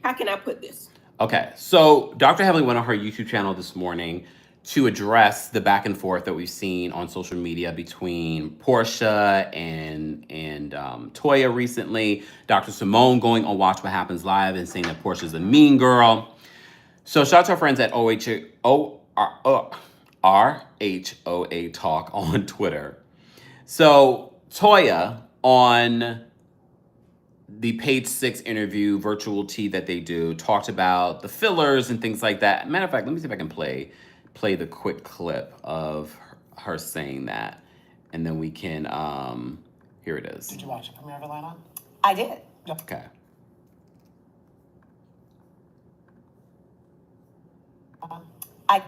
how can I put this? Okay, so Dr. Heavenly went on her YouTube channel this morning to address the back and forth that we've seen on social media between Portia and Toya recently. Dr. Simone going on Watch What Happens Live and saying that Portia's a mean girl. So shout out to our friends at RHOA Talk on Twitter. So Toya on the Page 6 interview, virtual tea that they do, talked about the fillers and things like that. Matter of fact, let me see if I can play the quick clip of her saying that. And then we can, here it is. Did you watch the premiere of Atlanta? I did. Yep. Okay.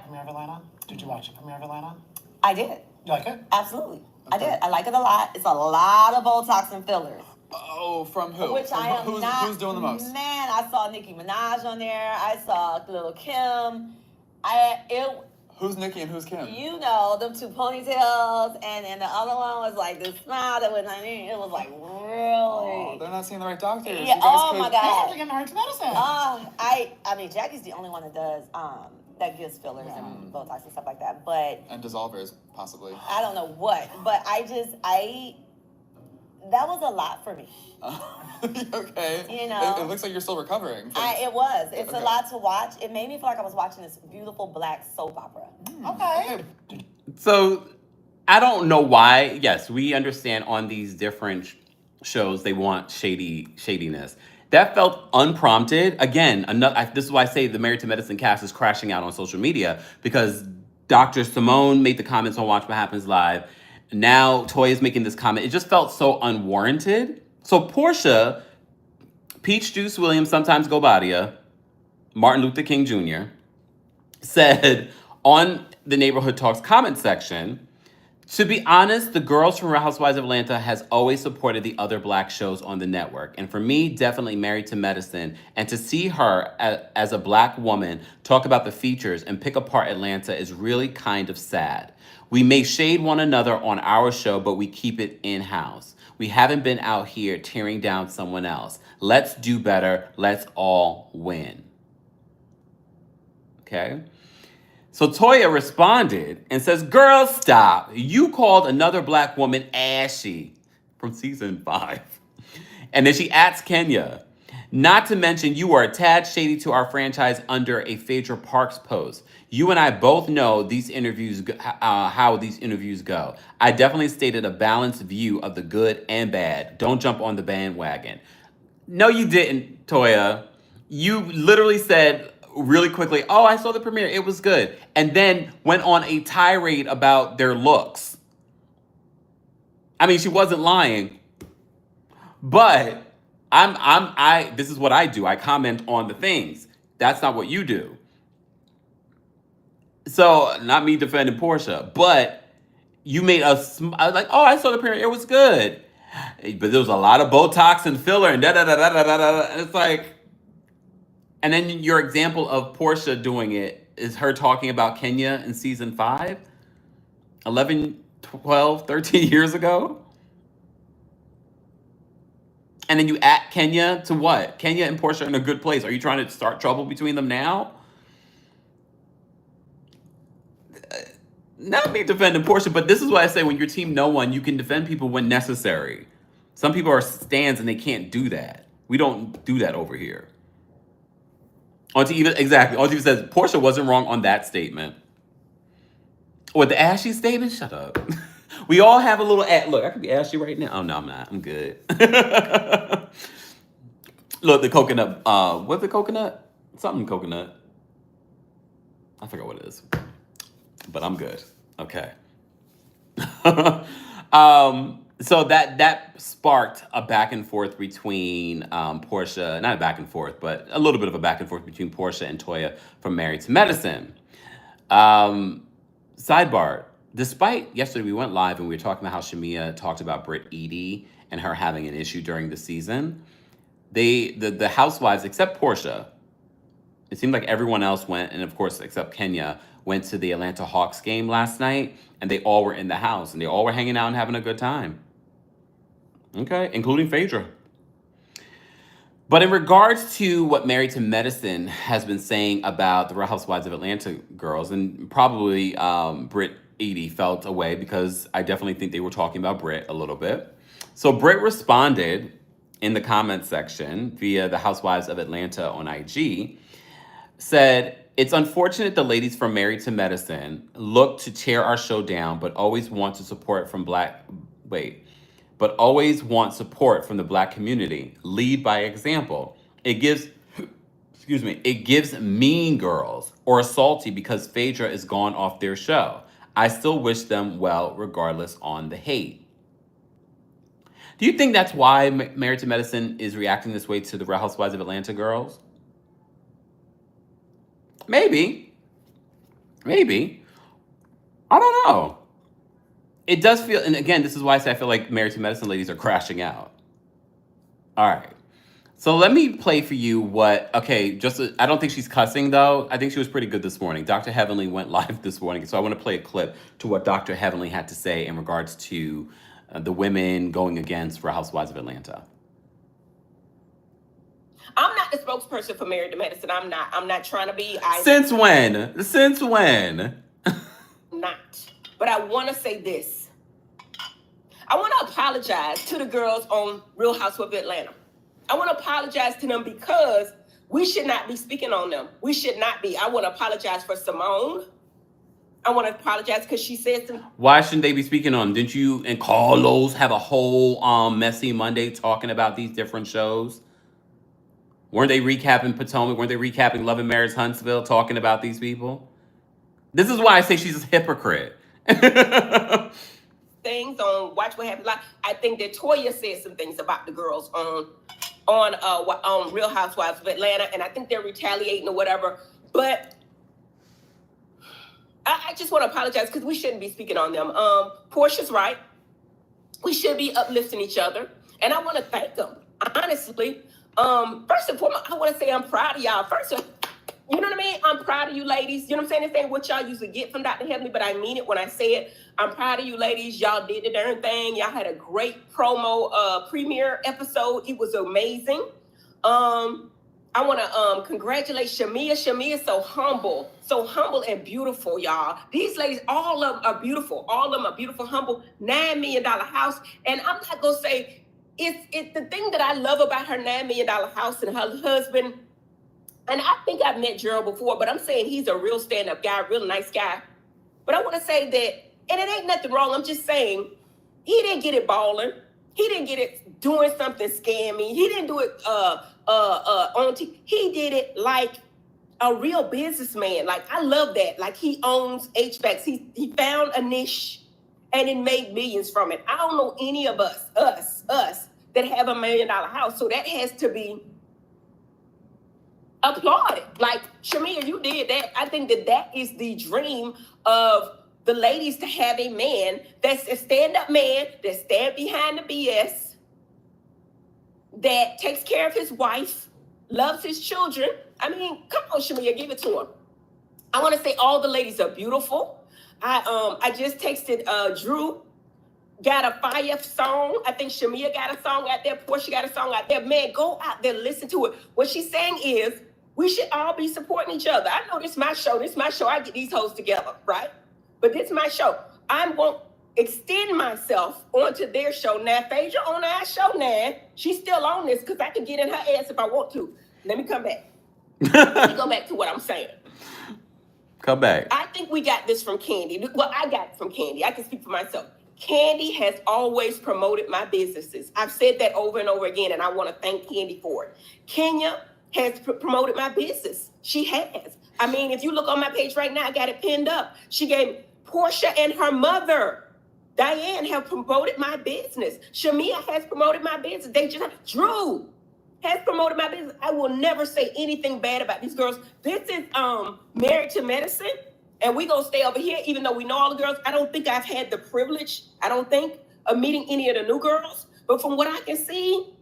Premiere of Atlanta? Did you watch the premiere of Atlanta? I did. You like it? Absolutely. I did. I like it a lot. It's a lot of Botox and fillers. Oh, from who? Which I am not. Who's doing the most? Man, I saw Nicki Minaj on there. I saw Lil' Kim. Who's Nicki and who's Kim? You know, them two ponytails, and the other one was like this smile that was, it was like really. Oh, they're not seeing the right doctors. Yeah. Oh my They have God. to get married to medicine. I mean, Jackie's the only one that does that gives fillers and Botox and stuff like that. But And dissolvers, possibly. I don't know what. But that was a lot for me. Okay. You know, it looks like you're still recovering. it was. It's Okay. a lot to watch. It made me feel like I was watching this beautiful black soap opera. Okay. So I don't know why. Yes, we understand on these different shows they want shadiness. That felt unprompted. Again, this is why I say the Married to Medicine cast is crashing out on social media because Dr. Simone made the comments on Watch What Happens Live. Now Toya's making this comment. It just felt so unwarranted. So Portia, Peach Juice Williams, sometimes go Buttah, Martin Luther King Jr., said on the Neighborhood Talks comment section, to be honest, the girls from Real Housewives of Atlanta has always supported the other black shows on the network. And for me, definitely Married to Medicine. And to see her as a black woman talk about the features and pick apart Atlanta is really kind of sad. We may shade one another on our show, but we keep it in-house. We haven't been out here tearing down someone else. Let's do better. Let's all win. Okay? So Toya responded and says, girl, stop. You called another black woman ashy from season 5. And then she asks Kenya, not to mention you are a tad shady to our franchise under a Phaedra Parks post. You and I both know these interviews, how these interviews go. I definitely stated a balanced view of the good and bad. Don't jump on the bandwagon. No, you didn't, Toya. You literally said really quickly, oh, I saw the premiere. It was good. And then went on a tirade about their looks. I mean, she wasn't lying. But This is what I do. I comment on the things. That's not what you do. So, not me defending Portia, but you made I was like, oh, I saw the premiere. It was good. But there was a lot of Botox and filler and da da da da da da da. It's like, and then your example of Portia doing it is her talking about Kenya in season 5, 11, 12, 13 years ago. And then you at Kenya to what? Kenya and Portia are in a good place. Are you trying to start trouble between them now? Not me defending Portia, but this is what I say: when you're team no one, you can defend people when necessary. Some people are stands and they can't do that. We don't do that over here. Auntie Eva, exactly. Auntie Eva says Portia wasn't wrong on that statement. Or the ashy statement? Shut up. We all have a little look, I could be ashy right now. Oh no, I'm not. I'm good. Look, the coconut, what's the coconut? Something coconut. I forgot what it is. But I'm good. Okay. So that sparked a back and forth between Portia, not a back and forth, but a little bit of a back and forth between Portia and Toya from Married to Medicine. Sidebar, despite yesterday we went live and we were talking about how Shamia talked about Britt Edie and her having an issue during the season, the housewives, except Portia, it seemed like everyone else went, and of course, except Kenya, went to the Atlanta Hawks game last night, and they all were in the house, and they all were hanging out and having a good time. Okay, including Phaedra. But in regards to what Married to Medicine has been saying about the Real Housewives of Atlanta girls, and probably Britt Edie felt away because I definitely think they were talking about Britt a little bit. So Britt responded in the comments section via the Housewives of Atlanta on IG, said, "It's unfortunate the ladies from Married to Medicine look to tear our show down, but always want support from the Black community. Lead by example. It gives Mean Girls or Salty because Phaedra is gone off their show. I still wish them well regardless on the hate." Do you think that's why Married to Medicine is reacting this way to the Real Housewives of Atlanta girls? Maybe. I don't know. It does feel, and again, this is why I say I feel like Married to Medicine ladies are crashing out. All right. So let me play for you I don't think she's cussing though. I think she was pretty good this morning. Dr. Heavenly went live this morning. So I want to play a clip to what Dr. Heavenly had to say in regards to the women going against Real Housewives of Atlanta. I'm not the spokesperson for Married to Medicine. I'm not trying to be. Since when? Not. But I want to say this. I want to apologize to the girls on Real Housewives of Atlanta. I want to apologize to them because we should not be speaking on them. We should not be. I want to apologize for Simone. I want to apologize because she said some. Why shouldn't they be speaking on them? Didn't you and Carlos have a whole messy Monday talking about these different shows? Weren't they recapping Potomac? Weren't they recapping Love and Marriage Huntsville, talking about these people? This is why I say she's a hypocrite. Things on Watch What Happens Live. I think that Toya said some things about the girls on Real Housewives of Atlanta, and I think they're retaliating or whatever. But I just want to apologize because we shouldn't be speaking on them. Portia's right. We should be uplifting each other, and I want to thank them honestly. First and foremost, I want to say I'm proud of y'all. You know what I mean? I'm proud of you ladies. You know what I'm saying? This ain't what y'all usually get from Dr. Heavenly, but I mean it when I say it. I'm proud of you ladies. Y'all did the darn thing. Y'all had a great promo premiere episode. It was amazing. I want to congratulate Shamia. Shamia is so humble and beautiful, y'all. These ladies, all of them are beautiful. All of them are beautiful, humble, $9 million house. And I'm not going to say, it's the thing that I love about her $9 million house and her husband. And I think I've met Gerald before, but I'm saying he's a real stand-up guy, real nice guy. But I want to say that, and it ain't nothing wrong. I'm just saying he didn't get it balling. He didn't get it doing something scammy. He didn't do it on TV. He did it like a real businessman. Like, I love that. Like, he owns HVACs. He found a niche and it made millions from it. I don't know any of us that have $1 million house. So that has to be applauded. Like, Shamia, you did that. I think that is the dream of the ladies, to have a man that's a stand-up man, that stand behind the BS, that takes care of his wife, loves his children. I mean, come on, Shamia, give it to him. I want to say all the ladies are beautiful. I just texted Drew, got a fire song. I think Shamia got a song out there. Portia got a song out there. Man, go out there, listen to it. What she's saying is, we should all be supporting each other. I know this is my show. This is my show. I get these hoes together, right? But this is my show. I'm going to extend myself onto their show. Now, Phaedra on our show now, she's still on this because I can get in her ass if I want to. Let me come back. Let me go back to what I'm saying. Come back. I think we got this from Candy. Well, I got it from Candy. I can speak for myself. Candy has always promoted my businesses. I've said that over and over again, and I want to thank Candy for it. Kenya has promoted my business. She has. I mean, if you look on my page right now, I got it pinned up. She gave Portia and her mother, Diane, have promoted my business. Shamia has promoted my business. Drew has promoted my business. I will never say anything bad about these girls. This is Married to Medicine, and we gonna stay over here, even though we know all the girls. I don't think I've had the privilege, of meeting any of the new girls. But from what I can see,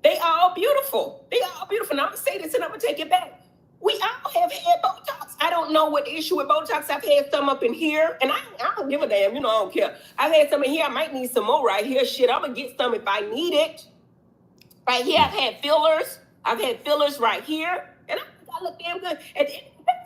they are all beautiful. They are all beautiful. And I'm gonna say this and I'm gonna take it back. We all have had Botox. I don't know what the issue with Botox. I've had some up in here, and I don't give a damn. I don't care. I've had some in here. I might need some more right here. Shit, I'm gonna get some if I need it. Right here, I've had fillers. I've had fillers right here, and I look damn good. And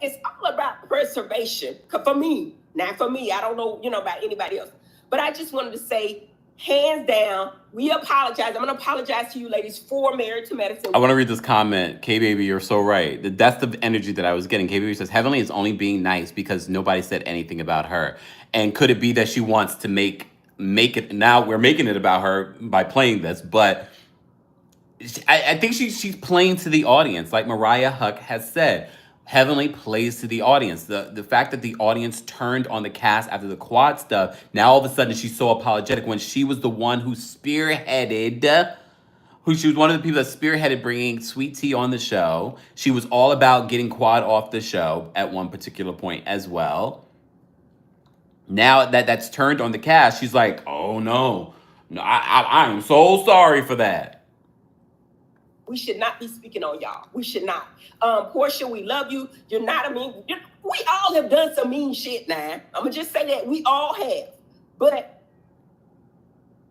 it's all about preservation. For me, not for me. I don't know, about anybody else. But I just wanted to say, hands down, we apologize. I'm going to apologize to you ladies for Married to Medicine. I want to read this comment. K-Baby, you're so right. That's the energy that I was getting. K-Baby says, Heavenly is only being nice because nobody said anything about her. And could it be that she wants to make it, now we're making it about her by playing this, but I think she's playing to the audience. Like Mariah Huck has said, Heavenly plays to the audience. The fact that the audience turned on the cast after the quad stuff, now all of a sudden she's so apologetic when she was the one who spearheaded, she was one of the people that spearheaded bringing Sweet Tea on the show. She was all about getting Quad off the show at one particular point as well. Now that's turned on the cast, she's like, oh no, I'm so sorry for that. We should not be speaking on y'all. We should not. Portia, we love you. You're not a mean. We all have done some mean shit now. I'm going to just say that. We all have. But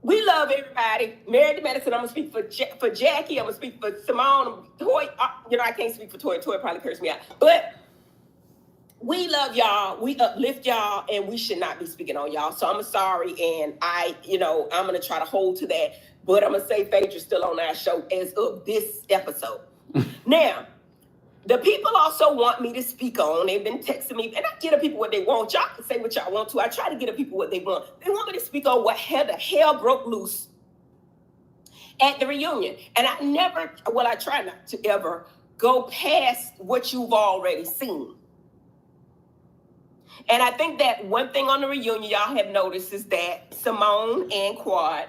we love everybody. Married to Medicine, I'm going to speak for Jackie. I'm going to speak for Simone. Toy, I can't speak for Toy. Toy probably cursed me out. But we love y'all. We uplift y'all. And we should not be speaking on y'all. So I'm sorry. And I'm going to try to hold to that. But I'm going to say Phaedra's still on our show as of this episode. Now, the people also want me to speak on. They've been texting me. And I get the people what they want. Y'all can say what y'all want to. I try to get the people what they want. They want me to speak on what the hell broke loose at the reunion. And I try not to ever go past what you've already seen. And I think that one thing on the reunion y'all have noticed is that Simone and Quad,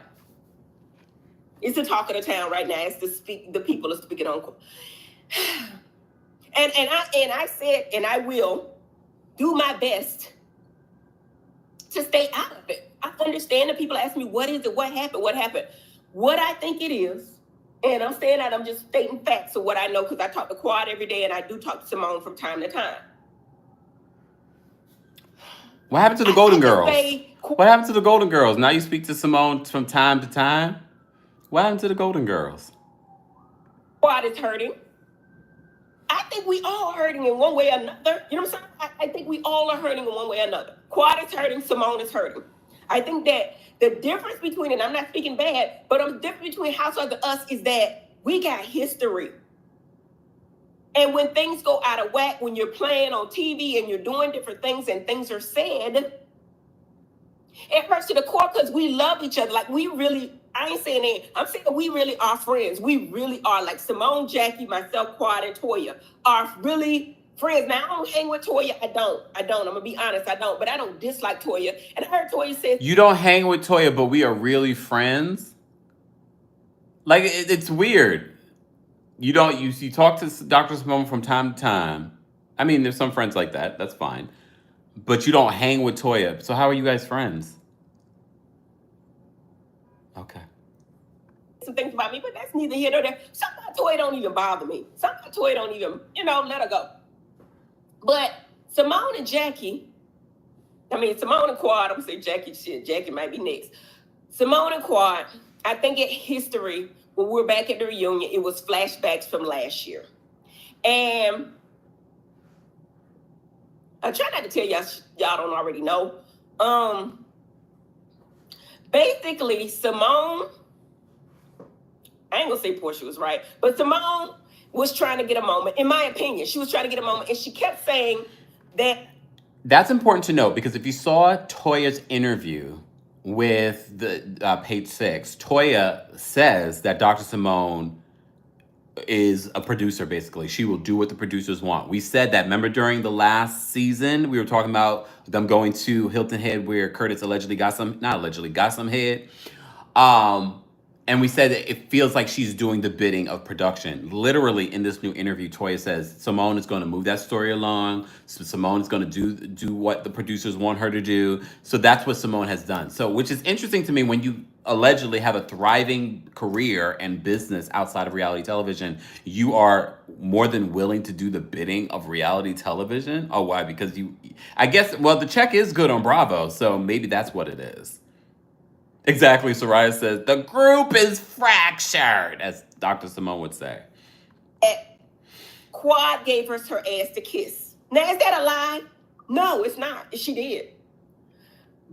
it's the talk of the town right now. It's the people are speaking on. And I said, and I will do my best to stay out of it. I understand that people ask me, what is it? What happened? What happened? What I think it is, and I'm saying that I'm just stating facts of what I know because I talk to Quad every day and I do talk to Simone from time to time. What happened to the Golden Girls? What happened to the Golden Girls? Now you speak to Simone from time to time? What happened to the Golden Girls? Quad is hurting. I think we all hurting in one way or another. You know what I'm saying? I think we all are hurting in one way or another. Quad is hurting. Simone is hurting. I think that the difference between, and I'm not speaking bad, but the difference between Housewives and us is that we got history. And when things go out of whack, when you're playing on TV and you're doing different things and things are said, it hurts to the core because we love each other. Like we really, I ain't saying that. I'm saying we really are friends. We really are. Like Simone, Jackie, myself, Quad, and Toya are really friends. Now, I don't hang with Toya. I don't. I'm going to be honest. I don't. But I don't dislike Toya. And I heard Toya say... You don't hang with Toya, but we are really friends? Like it's weird. You talk to Dr. Simone from time to time. I mean, there's some friends like that. That's fine. But you don't hang with Toya. So how are you guys friends? Okay. some things about me, but that's neither here nor there. Something about Toy don't even bother me. Something about Toy don't even, let her go. But Simone and Jackie, Simone and Quad, I'm gonna say Jackie shit. Jackie might be next. Simone and Quad, I think in history, when we were back at the reunion, it was flashbacks from last year. And I try not to tell y'all don't already know. Basically, Simone, I ain't gonna say Portia was right, but Simone was trying to get a moment. In my opinion, she was trying to get a moment, and she kept saying that. That's important to note because if you saw Toya's interview with the Page Six, Toya says that Dr. Simone is a producer. Basically, she will do what the producers want. We said that. Remember during the last season, we were talking about them going to Hilton Head where Curtis allegedly got some, not allegedly, got some head. And we said that it feels like she's doing the bidding of production. Literally, in this new interview, Toya says Simone is going to move that story along. So Simone is going to do what the producers want her to do. So that's what Simone has done. So, which is interesting to me when you allegedly have a thriving career and business outside of reality television, you are more than willing to do the bidding of reality television. Oh, why? Because I guess, well, the check is good on Bravo, so maybe that's what it is. Exactly, Soraya says, the group is fractured, as Dr. Simone would say. Quad gave her ass to kiss. Now, is that a lie? No, it's not. She did.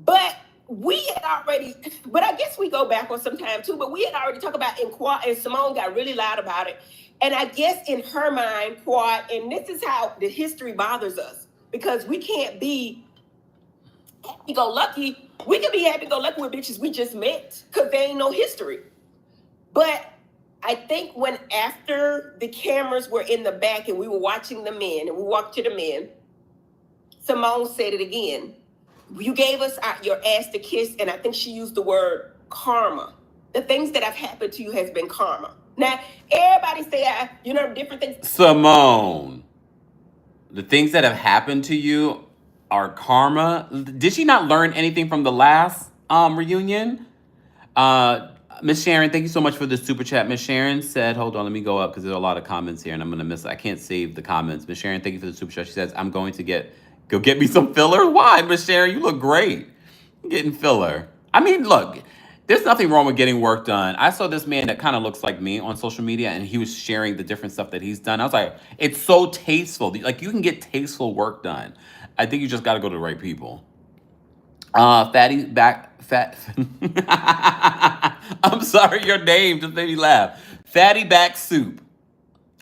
But we had already, but I guess we go back on some time too, but we had already talked about, and Quad and Simone got really loud about it. And I guess in her mind, Quad, and this is how the history bothers us, because we can't be happy-go-lucky. We can be happy-go-lucky with bitches we just met because there ain't no history. But I think when after the cameras were in the back and we were watching the men and we walked to the men, Simone said it again. You gave us your ass to kiss, and I think she used the word karma. The things that have happened to you has been karma. Now, everybody say, different things. Simone, the things that have happened to you are karma. Did she not learn anything from the last reunion? Miss Sharon, thank you so much for the super chat. Miss Sharon said, hold on, let me go up because there's a lot of comments here and I'm gonna miss it. I can't save the comments. Miss Sharon, thank you for the super chat. She says, I'm going to go get me some filler. Why, Miss Sharon? You look great. You're getting filler. I mean, look, there's nothing wrong with getting work done. I saw this man that kind of looks like me on social media, and he was sharing the different stuff that he's done. I was like, it's so tasteful. Like, you can get tasteful work done. I think you just got to go to the right people. Fatty back, fat. I'm sorry, your name just made me laugh. Fatty back soup.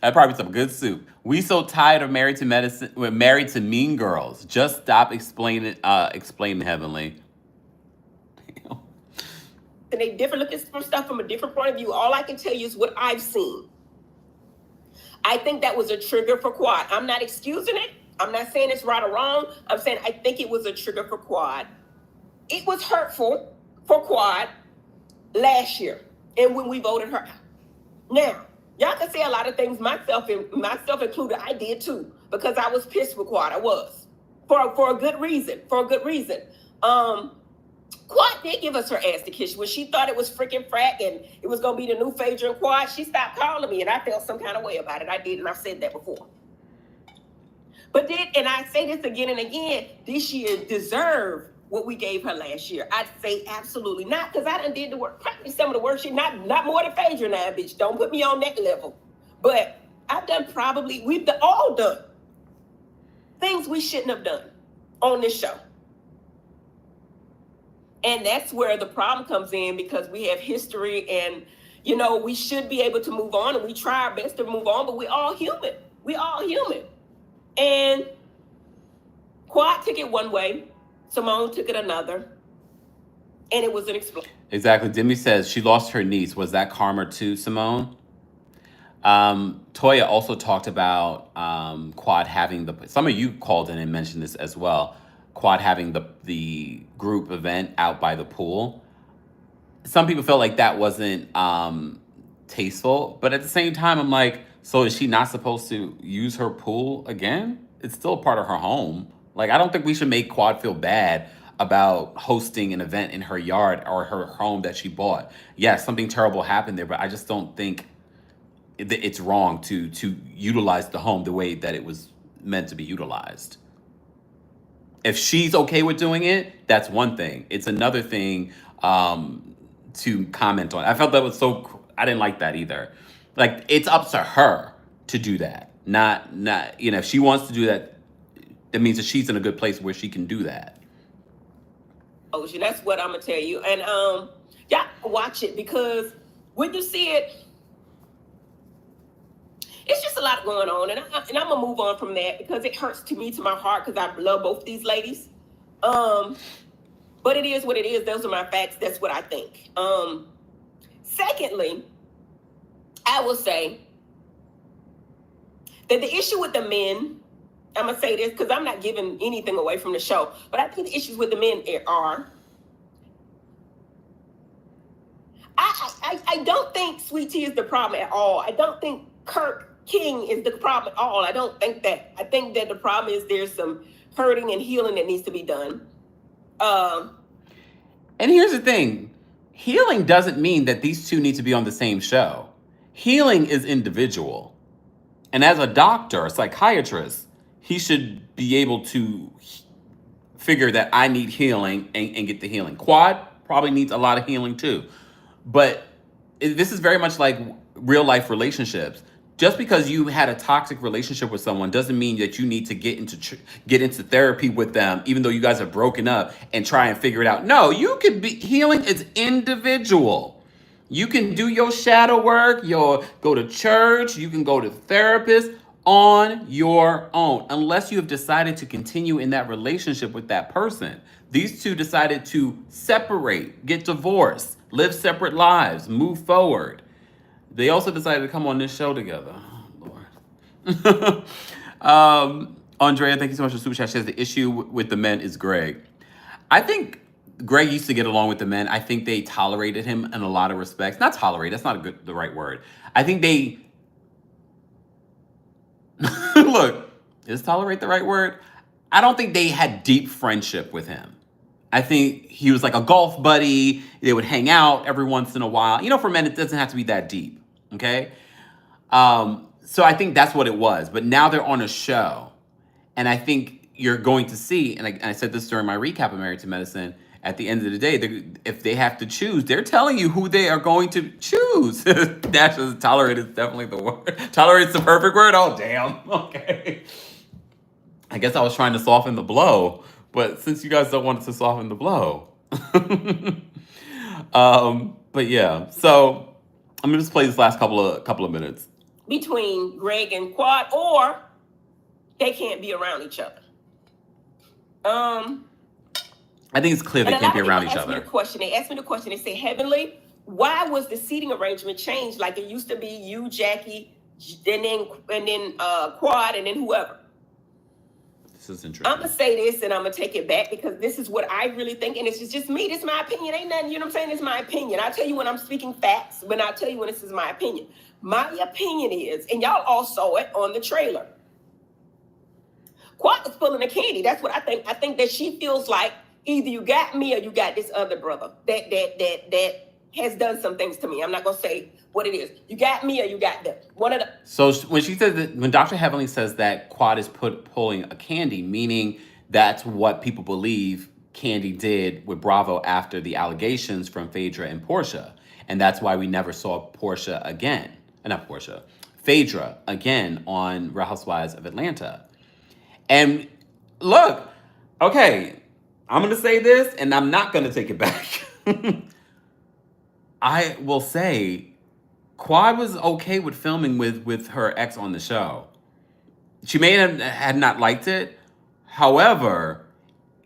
That probably some good soup. We so tired of Married to Medicine. We're married to Mean Girls. Just stop explaining Heavenly. And they different looking for stuff from a different point of view. All I can tell you is what I've seen. I think that was a trigger for Quad. I'm not excusing it. I'm not saying it's right or wrong. I'm saying I think it was a trigger for Quad. It was hurtful for Quad last year, and when we voted her out. Now, y'all can say a lot of things, myself included. I did too, because I was pissed with Quad. I was for a good reason. Quad did give us her ass to kiss. When she thought it was freaking frack and it was gonna be the new Phaedra and Quad, she stopped calling me, and I felt some kind of way about it. I did, and I've said that before. But and I say this again and again, this year deserve what we gave her last year. I'd say absolutely not, because I done did the work, probably some of the work shit, not more than Phaedra now, bitch. Don't put me on that level. But I've done we've all done things we shouldn't have done on this show. And that's where the problem comes in, because we have history and, we should be able to move on, and we try our best to move on, but we're all human. And Quad took it one way, Simone took it another, and it was an explosion. Exactly. Demi says she lost her niece. Was that karma too, Simone? Toya also talked about Quad having some of you called in and mentioned this as well, Quad having the group event out by the pool. Some people felt like that wasn't tasteful. But at the same time, I'm like, so is she not supposed to use her pool again? It's still a part of her home. Like, I don't think we should make Quad feel bad about hosting an event in her yard or her home that she bought. Yes, something terrible happened there, but I just don't think it's wrong to utilize the home the way that it was meant to be utilized. If she's okay with doing it, that's one thing. It's another thing to comment on. I felt that was I didn't like that either. Like, it's up to her to do that. Not if she wants to do that, that means that she's in a good place where she can do that. Ocean, that's what I'm gonna tell you. And yeah, watch it, because when you see it, it's just a lot going on, and I'm gonna move on from that because it hurts to my heart, because I love both these ladies. But it is what it is. Those are my facts. That's what I think. Secondly, I will say that the issue with the men, I'm gonna say this because I'm not giving anything away from the show, but I think the issues with the men are, I don't think Sweet Tea is the problem at all. I don't think Kirk King is the problem at all. I don't think that. I think that the problem is there's some hurting and healing that needs to be done. And here's the thing. Healing doesn't mean that these two need to be on the same show. Healing is individual. And as a doctor, a psychiatrist, he should be able to figure that I need healing and get the healing. Quad probably needs a lot of healing too. But this is very much like real life relationships. Just because you had a toxic relationship with someone doesn't mean that you need to get into therapy with them, even though you guys are broken up, and try and figure it out. No, you could be healing is individual. You can do your shadow work, go to church, you can go to therapist on your own, unless you have decided to continue in that relationship with that person. These two decided to separate, get divorced, live separate lives, move forward. They also decided to come on this show together. Oh, Lord. Andrea, thank you so much for Super Chat. She says the issue with the men is Greg. I think Greg used to get along with the men. I think they tolerated him in a lot of respects. Not tolerate, that's not the right word. I think they... Look, is tolerate the right word? I don't think they had deep friendship with him. I think he was like a golf buddy. They would hang out every once in a while. You know, for men, it doesn't have to be that deep, okay? So I think that's what it was. But now they're on a show. And I think you're going to see, and I said this during my recap of Married to Medicine, at the end of the day, if they have to choose, they're telling you who they are going to choose. Dash is tolerate is definitely the word. Tolerate is the perfect word? Oh, damn. Okay. I guess I was trying to soften the blow. But since you guys don't want it to soften the blow. But yeah, so I'm gonna just play this last couple of minutes. Between Greg and Quad, or they can't be around each other. I think it's clear they can't be around each other. They asked me the question. They say, Heavenly, why was the seating arrangement changed? Like it used to be you, Jackie, and then Quad, and then whoever. This is interesting. I'm gonna say this, and I'm gonna take it back, because this is what I really think, and it's just me. This is my opinion. Ain't nothing. You know what I'm saying? It's my opinion. I tell you when I'm speaking facts, but I tell you when this is my opinion. My opinion is, and y'all all saw it on the trailer, Quad is pulling the candy. That's what I think. I think that she feels like either you got me or you got this other brother that has done some things to me. I'm not gonna say what it is. You got me or you got them. One of the. So when she says that, when Dr. Heavenly says that Quad is pulling a Candy, meaning that's what people believe Candy did with Bravo after the allegations from Phaedra and Portia, and that's why we never saw Portia again. Not Portia, Phaedra again on Real Housewives of Atlanta. And look, okay, I'm gonna say this, and I'm not gonna take it back. I will say, Quad was okay with filming with her ex on the show. She may have had not liked it. However,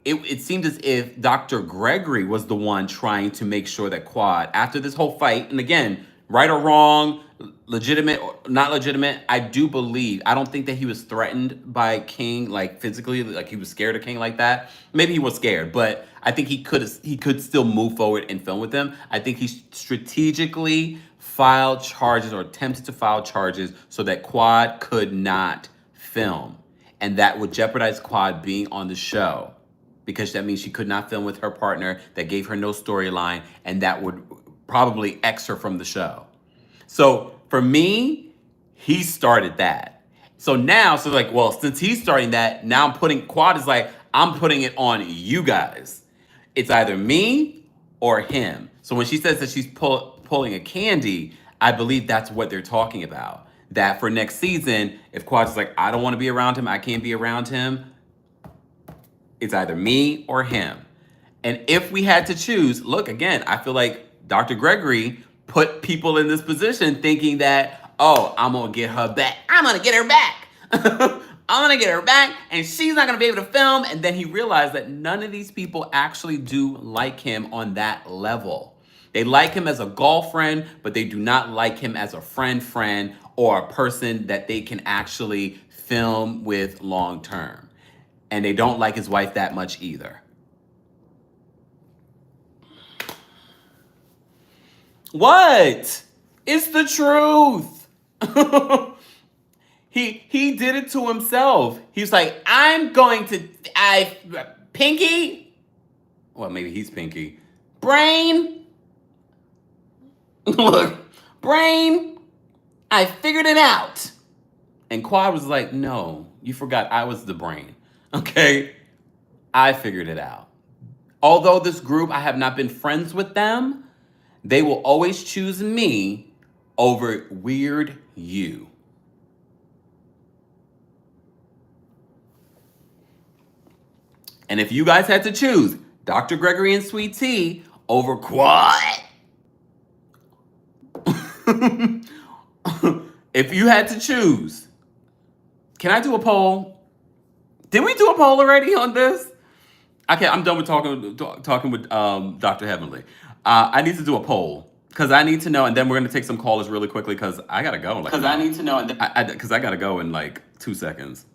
it seemed as if Dr. Gregory was the one trying to make sure that Quad, after this whole fight, and again, right or wrong, legitimate or not legitimate, I don't think that he was threatened by King, like physically, like he was scared of King like that. Maybe he was scared, but I think he could still move forward and film with them. I think he strategically filed charges or attempted to file charges so that Quad could not film. And that would jeopardize Quad being on the show, because that means she could not film with her partner, that gave her no storyline, and that would probably X her from the show. So for me, he started that. So now, so like, well, since he's starting that, now I'm putting, Quad is like, I'm putting it on you guys. It's either me or him. So when she says that she's pulling a Candy, I believe that's what they're talking about. That for next season, if Quad's like, I don't want to be around him, I can't be around him, it's either me or him. And if we had to choose, look, again, I feel like Dr. Gregory put people in this position thinking that, oh, I'm going to get her back. I'm going to get her back. I'm going to get her back, and she's not going to be able to film. And then he realized that none of these people actually do like him on that level. They like him as a golf friend, but they do not like him as a friend, or a person that they can actually film with long term. And they don't like his wife that much either. What? It's the truth. He did it to himself. He's like, Pinky? Well, maybe he's Pinky. Brain? Look, Brain, I figured it out. And Quad was like, no, you forgot I was the brain. Okay? I figured it out. Although this group, I have not been friends with them, they will always choose me over weird you. And if you guys had to choose Dr. Gregory and Sweet Tea over Quad, if you had to choose, can I do a poll? Did we do a poll already on this? Okay, I'm done with talking with Dr. Heavenly. I need to do a poll because I need to know, and then we're gonna take some callers really quickly because I gotta go. Because I need to know, because I gotta go in like 2 seconds.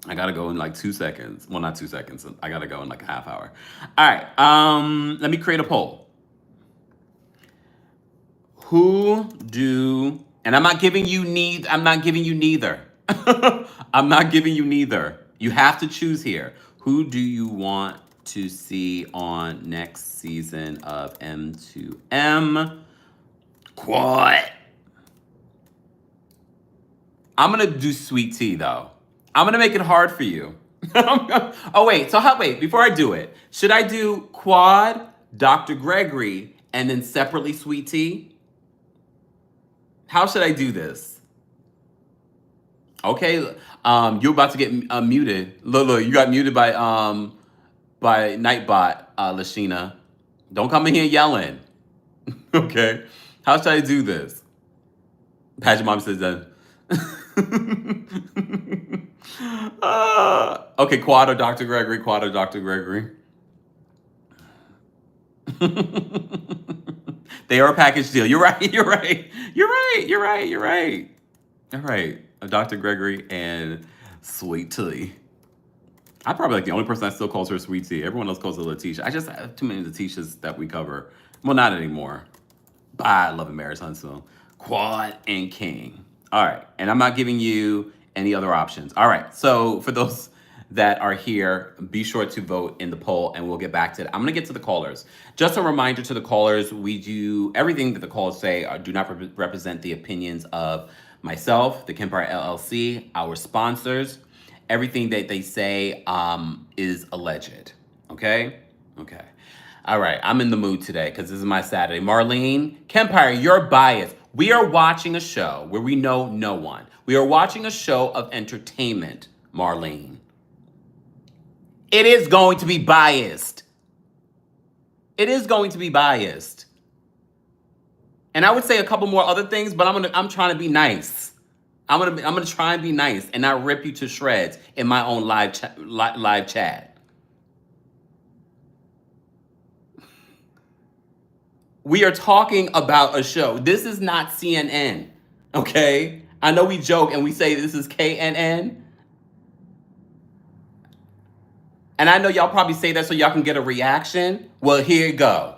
I gotta go in like 2 seconds. Well, not 2 seconds. I gotta go in like a half hour. All right. Let me create a poll. And I'm not giving you neither. I'm not giving you neither. You have to choose here. Who do you want to see on next season of M2M? Quad. I'm gonna do Sweet Tea though. I'm gonna make it hard for you. Wait, before I do it, should I do Quad, Dr. Gregory, and then separately Sweet Tea? How should I do this? Okay, you're about to get muted. Look, you got muted by Nightbot, Lashina. Don't come in here yelling. Okay, how should I do this? Pageant Mom says that. Okay, Quad or Dr. Gregory, Quad or Dr. Gregory. They are a package deal. You're right. All right, Dr. Gregory and Sweet Tea. I probably like the only person that still calls her Sweet Tea. Everyone else calls her Letitia. I just have too many Letitias that we cover. Well, not anymore. Bye, Love and Marriage Huntsville. Quad and King. All right, and I'm not giving you any other options. All right, so for those that are here, be sure to vote in the poll and we'll get back to it. I'm gonna get to the callers. Just a reminder to the callers, we do everything that the callers say do not represent the opinions of myself, TheKempire LLC, our sponsors. Everything that they say is alleged, okay? Okay. All right, I'm in the mood today because this is my Saturday. Marlene, Kempire, you're biased. We are watching a show where we know no one. We are watching a show of entertainment, Marlene. It is going to be biased. It is going to be biased. And I would say a couple more other things, but I'm trying to be nice. I'm gonna try and be nice and not rip you to shreds in my own live chat. We are talking about a show. This is not CNN, okay? I know we joke and we say this is KNN. And I know y'all probably say that so y'all can get a reaction. Well, here you go.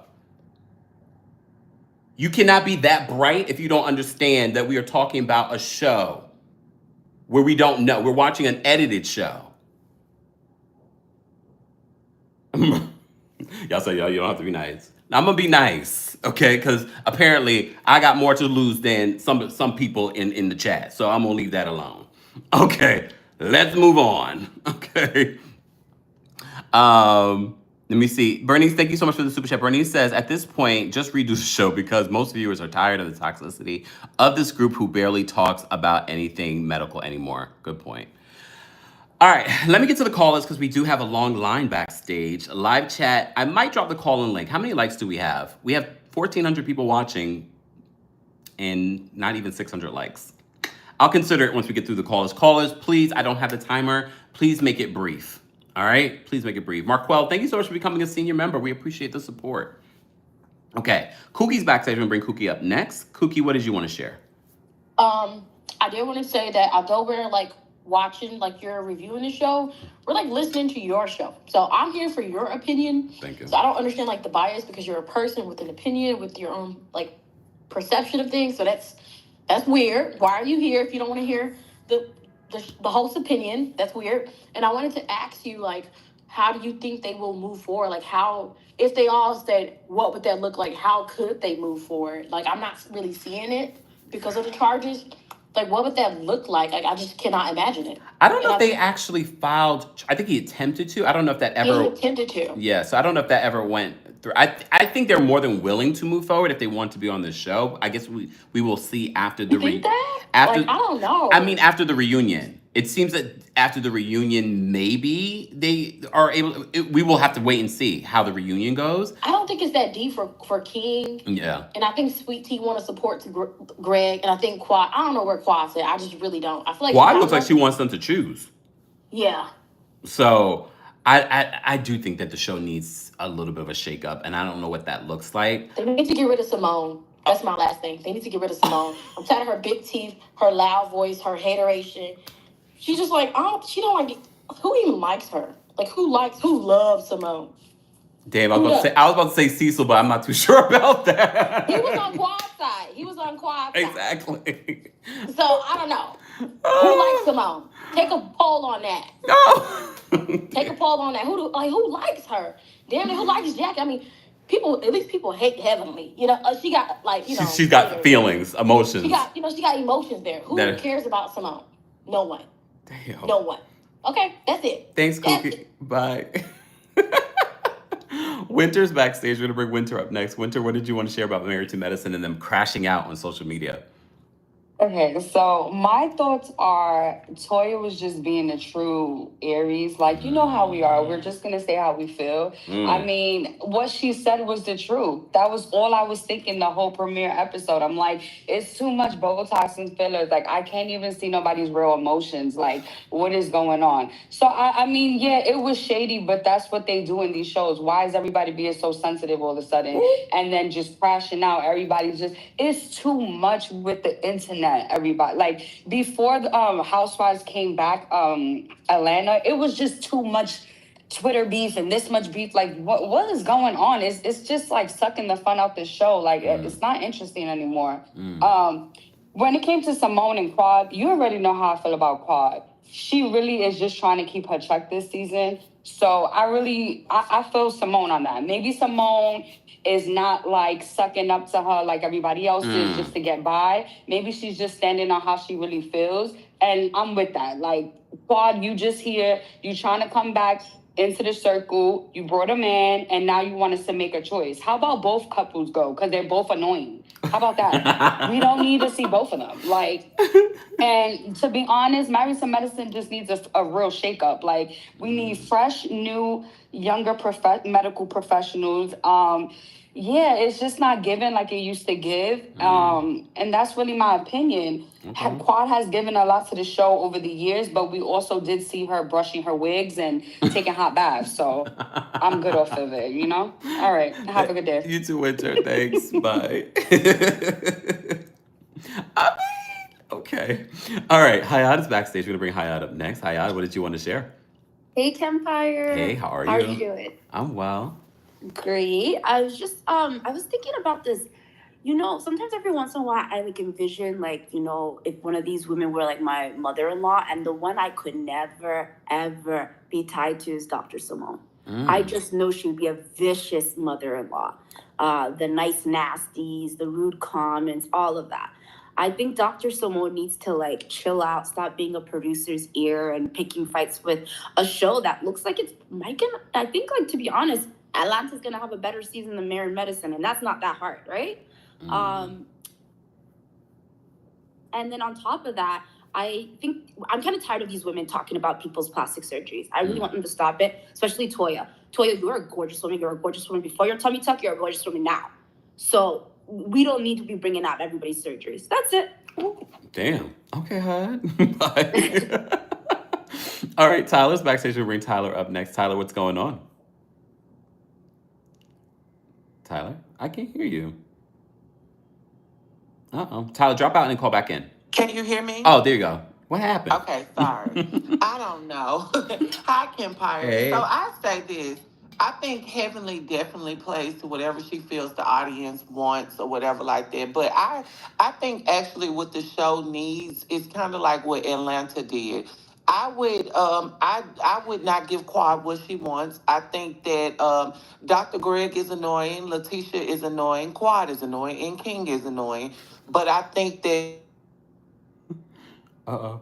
You cannot be that bright if you don't understand that we are talking about a show where we don't know. We're watching an edited show. Y'all say, yo, you don't have to be nice. I'm gonna be nice, okay? Because apparently I got more to lose than some people in the chat. So I'm gonna leave that alone. Okay, let's move on. Okay. Let me see. Bernice, thank you so much for the super chat. Bernice says, at this point, just redo the show because most viewers are tired of the toxicity of this group who barely talks about anything medical anymore. Good point. All right, let me get to the callers because we do have a long line backstage. Live chat, I might drop the call-in link. How many likes do we have? We have 1,400 people watching and not even 600 likes. I'll consider it once we get through the callers. Callers, please, I don't have the timer. Please make it brief. All right, please make it brief. Marquel, thank you so much for becoming a senior member. We appreciate the support. Okay, Kookie's backstage. I'm gonna bring Kookie up next. Kookie, what did you want to share? I did want to say that although we're like watching, like you're reviewing the show, we're like listening to your show. So I'm here for your opinion. Thank you. So I don't understand like the bias because you're a person with an opinion, with your own like perception of things. So that's weird. Why are you here if you don't want to hear the host's opinion? That's weird. And I wanted to ask you, like, how do you think they will move forward? Like, how, if they all said, what would that look like? How could they move forward? Like, I'm not really seeing it because of the charges. Like, what would that look like? Like, I just cannot imagine it. I don't know if they actually filed. I think he attempted to. I don't know if that ever. He attempted to. Yeah, so I don't know if that ever went through. I think they're more than willing to move forward if they want to be on the show. I guess we will see after the You think that? after. Like, I don't know. I mean, after the reunion. It seems that after the reunion, maybe they are able. We will have to wait and see how the reunion goes. I don't think it's that deep for King. Yeah. And I think Sweet Tea want to support Greg. And I think Quad, I don't know where Quad's at. I just really don't. I feel like Quad looks like she wants them to choose. Yeah. So I do think that the show needs a little bit of a shakeup, and I don't know what that looks like. They need to get rid of Simone. That's my last thing. They need to get rid of Simone. I'm tired of her big teeth, her loud voice, her hateration. She's just like, oh, she don't like it. Who even likes her? Like, who loves Simone? Damn, I was about to say Cecil, but I'm not too sure about that. He was on Quad's side. Side. Exactly. So, I don't know. Who likes Simone? Take a poll on that. No. Take a poll on that. Who likes her? Damn it, who likes Jackie? I mean, at least people hate Heavenly. You know, she got, like, you know. She's got feelings, emotions. She got emotions there. Who cares about Simone? No one. Damn. No one. Okay, that's it. Thanks, Cookie. Bye. Winter's backstage. We're going to bring Winter up next. Winter, what did you want to share about Married to Medicine and them crashing out on social media? Okay, so my thoughts are Toya was just being a true Aries. Like, you know how we are. We're just going to say how we feel. I mean, what she said was the truth. That was all I was thinking the whole premiere episode. I'm like, it's too much Botox and fillers. Like, I can't even see nobody's real emotions. Like, what is going on? So, I mean, yeah, it was shady, but that's what they do in these shows. Why is everybody being so sensitive all of a sudden? And then just crashing out. Everybody's just, it's too much with the internet. Everybody, like, before the Housewives came back, Atlanta, it was just too much Twitter beef and this much beef. Like, what is going on? It's just like sucking the fun out the show. Like, it's not interesting anymore. When it came to Simone and Quad, you already know how I feel about Quad. She really is just trying to keep her check this season. So I feel Simone on that. Maybe Simone is not like sucking up to her like everybody else is just to get by. Maybe she's just standing on how she really feels. And I'm with that. Like, Quad, you just here, you trying to come back into the circle, you brought a man, and now you want us to make a choice. How about both couples go? Because they're both annoying. How about that? We don't need to see both of them. Like, and to be honest, Married to Medicine just needs a real shakeup. Like, we need fresh, new, younger medical professionals. Yeah, it's just not given like it used to give. And that's really my opinion. Quad has given a lot to the show over the years, but we also did see her brushing her wigs and taking hot baths. So I'm good off of it, you know? All right. Have a good day. You too, Winter. Thanks. Bye. Okay. All right. Hayat is backstage. We're going to bring Hayat up next. Hayat, what did you want to share? Hey, Kempire. Hey, how are you? How are you doing? I'm well. Great. I was just I was thinking about this You know, sometimes every once in a while I like envision like, you know, if one of these women were like my mother-in-law, and the one I could never ever be tied to is Dr. Simone. I just know she would be a vicious mother-in-law. The nice nasties, the rude comments, all of that. I think Dr. Simone needs to like chill out, stop being a producer's ear and picking fights with a show that looks like it's I think, like, to be honest, Atlanta's gonna have a better season than Married Medicine, and that's not that hard, right? And then on top of that, I think I'm kind of tired of these women talking about people's plastic surgeries. I really want them to stop it, especially Toya. Toya, you're a gorgeous woman. You're a gorgeous woman before your tummy tuck. You're a gorgeous woman now. So we don't need to be bringing out everybody's surgeries. That's it. Damn. Okay, hon. Bye. All right, Tyler's backstage. We'll bring Tyler up next. Tyler, what's going on? Tyler, I can't hear you. Uh-oh. Tyler, drop out and call back in. Can you hear me? Oh, there you go. What happened? Okay, sorry. I don't know. Hi, Kempire. Hey. So I say this. I think Heavenly definitely plays to whatever she feels the audience wants or whatever like that. But I think actually what the show needs is kind of like what Atlanta did. I would not give Quad what she wants. I think that Dr. Greg is annoying, Letitia is annoying, Quad is annoying, and King is annoying. But I think that Uh-oh.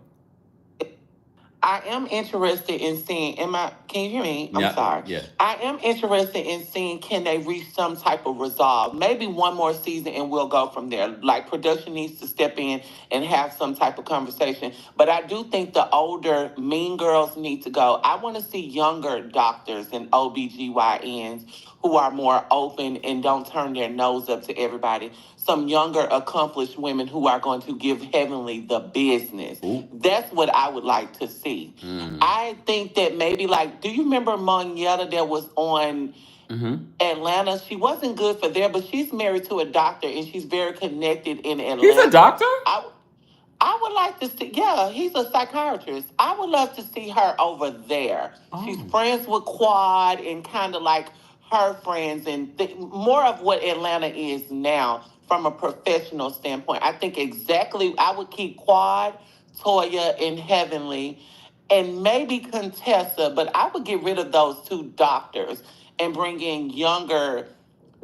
I am interested in seeing, can you hear me? I'm sorry. Yeah. I am interested in seeing, can they reach some type of resolve? Maybe one more season and we'll go from there. Like, production needs to step in and have some type of conversation. But I do think the older mean girls need to go. I want to see younger doctors and OBGYNs who are more open and don't turn their nose up to everybody. Some younger, accomplished women who are going to give Heavenly the business. Ooh. That's what I would like to see. I think that maybe, like, do you remember Monietta that was on Atlanta? She wasn't good for there, but she's married to a doctor and she's very connected in Atlanta. He's a doctor? I would like to see, yeah, he's a psychiatrist. I would love to see her over there. She's friends with Quad and kind of like her friends and more of what Atlanta is now from a professional standpoint. I think exactly, I would keep Quad, Toya, and Heavenly, and maybe Contessa, but I would get rid of those two doctors and bring in younger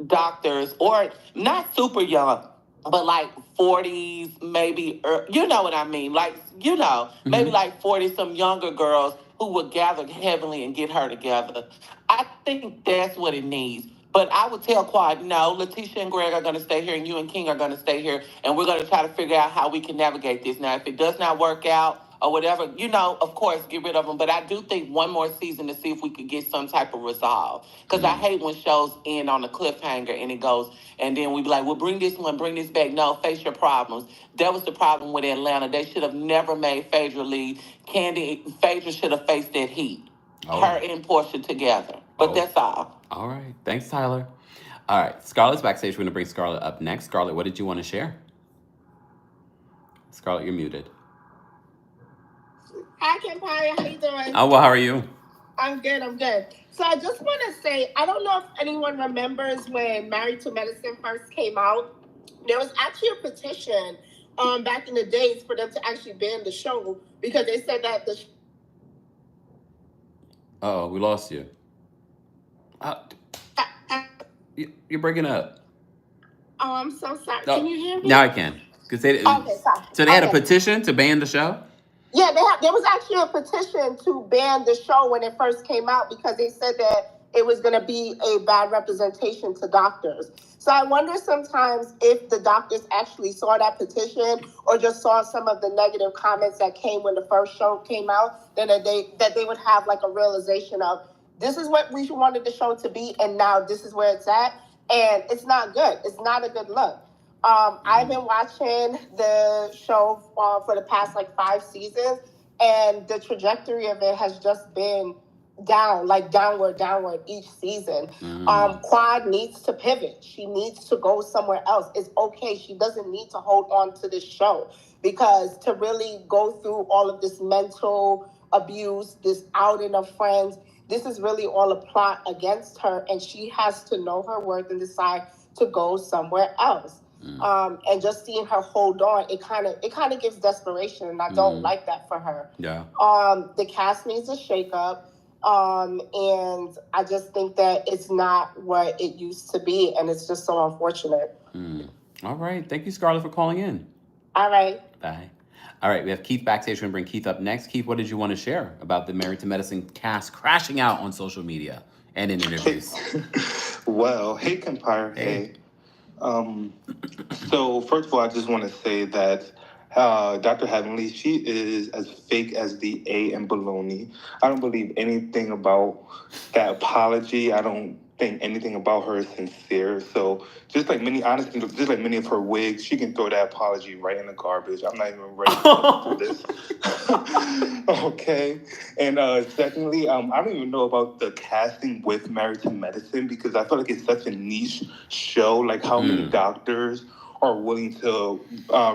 doctors, or not super young, but like 40s, maybe, you know what I mean? Like, you know, maybe like 40, some younger girls who would gather Heavenly and get her together. I think that's what it needs. But I would tell Quad, no, Letitia and Greg are going to stay here and you and King are going to stay here. And we're going to try to figure out how we can navigate this. Now, if it does not work out or whatever, you know, of course, get rid of them. But I do think one more season to see if we could get some type of resolve. Because I hate when shows end on a cliffhanger and it goes, and then we be like, well, bring this one, bring this back. No, face your problems. That was the problem with Atlanta. They should have never made Phaedra lead. Phaedra should have faced that heat. Her and Portia together. But that's all. All right. Thanks, Tyler. All right. Scarlett's backstage. We're going to bring Scarlett up next. Scarlett, what did you want to share? Scarlett, you're muted. Hi, Kempire. How you doing? Oh, well, how are you? I'm good. So I just want to say, I don't know if anyone remembers when Married to Medicine first came out. There was actually a petition back in the days for them to actually ban the show because they said that the Uh-oh, we lost you. You're breaking up. Oh, I'm so sorry. Can you hear me? Now I can. Okay, sorry. So they had a petition to ban the show? Yeah, there was actually a petition to ban the show when it first came out because they said that it was going to be a bad representation to doctors. So I wonder sometimes if the doctors actually saw that petition or just saw some of the negative comments that came when the first show came out, then that they would have like a realization of this is what we wanted the show to be, and now this is where it's at, and it's not good. It's not a good look. I've been watching the show for the past like 5 seasons, and the trajectory of it has just been down, like downward each season. Quad needs to pivot. She needs to go somewhere else. It's okay. She doesn't need to hold on to this show because to really go through all of this mental abuse, this outing of friends, this is really all a plot against her, and she has to know her worth and decide to go somewhere else. And just seeing her hold on, it kind of gives desperation, and I don't like that for her. Yeah. The cast needs a shakeup, and I just think that it's not what it used to be, and it's just so unfortunate. All right. Thank you, Scarlett, for calling in. All right. Bye. All right, we have Keith backstage. We're going to bring Keith up next. Keith, what did you want to share about the Married to Medicine cast crashing out on social media and in interviews? Well, hey, Kempire. Hey. So, first of all, I just want to say that Dr. Heavenly, she is as fake as the A in baloney. I don't believe anything about that apology. I don't think anything about her is sincere. So, just like many of her wigs, she can throw that apology right in the garbage. I'm not even ready to this. Okay. And secondly, I don't even know about the casting with Married to Medicine, because I feel like it's such a niche show. Like, how many doctors are willing to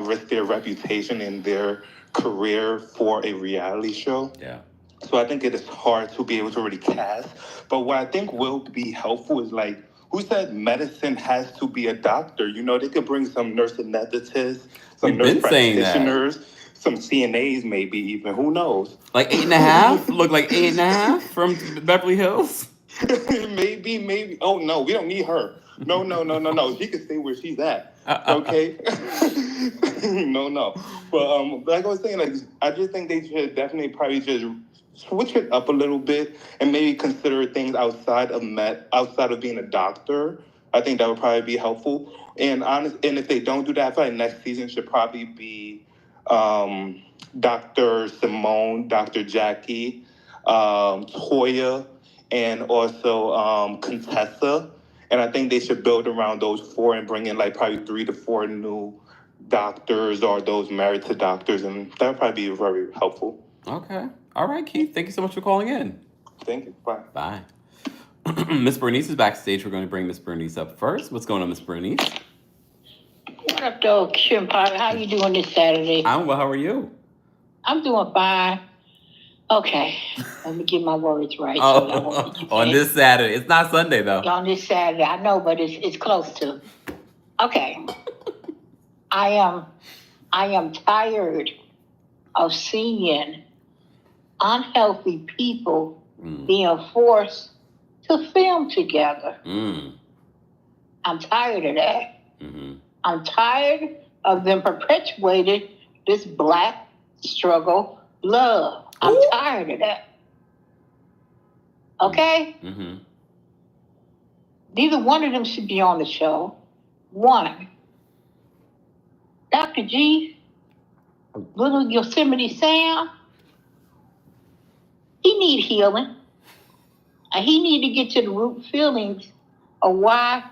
risk their reputation and their career for a reality show? Yeah. So I think it is hard to be able to really cast. But what I think will be helpful is, like, who said medicine has to be a doctor? You know, they could bring some nurse anesthetists, some nurse practitioners, some CNAs maybe even. Who knows? Like 8.5? Look like 8.5 from Beverly Hills? Maybe. Oh, no, we don't need her. No. She can stay where she's at. Okay? No. But like I was saying, like, I just think they should definitely probably just switch it up a little bit and maybe consider things outside of being a doctor. I think that would probably be helpful. And if they don't do that, I feel like next season should probably be Dr. Simone, Dr. Jackie, Toya, and also Contessa. And I think they should build around those four and bring in like probably 3 to 4 new doctors or those married to doctors, and that would probably be very helpful. Okay. All right, Keith. Thank you so much for calling in. Thank you. Bye. Bye. Miss Bernice is backstage. We're going to bring Miss Bernice up first. What's going on, Miss Bernice? What up, though, Kempire? How you doing this Saturday? I'm well. How are you? I'm doing fine. Okay, let me get my words right. On this Saturday. It's not Sunday, though. On this Saturday, I know, but it's close to. Okay. I am tired of seeing unhealthy people being forced to film together. I'm tired of that. I'm tired of them perpetuating this black struggle love. I'm tired of that. Okay? Neither one of them should be on the show. One, Dr. G, little Yosemite Sam, he need healing. And he need to get to the root feelings of why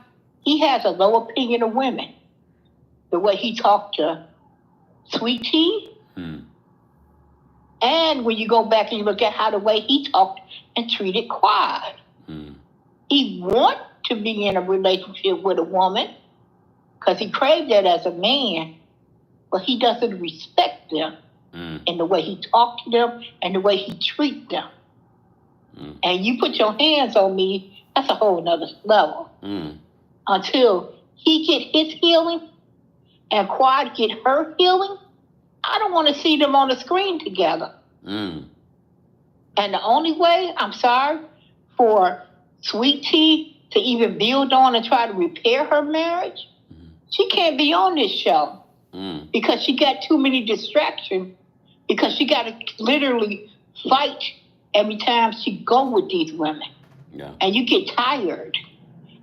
he has a low opinion of women. The way he talked to Sweet Tea. And when you go back and you look at how the way he talked and treated Quad. He want to be in a relationship with a woman because he craved that as a man, but he doesn't respect them in the way he talked to them and the way he treat them. And you put your hands on me, that's a whole nother level. Until he get his healing and Quad get her healing, I don't want to see them on the screen together. And the only way, I'm sorry, for Sweet Tea to even build on and try to repair her marriage, she can't be on this show because she got too many distractions, because she got to literally fight every time she go with these women. And you get tired.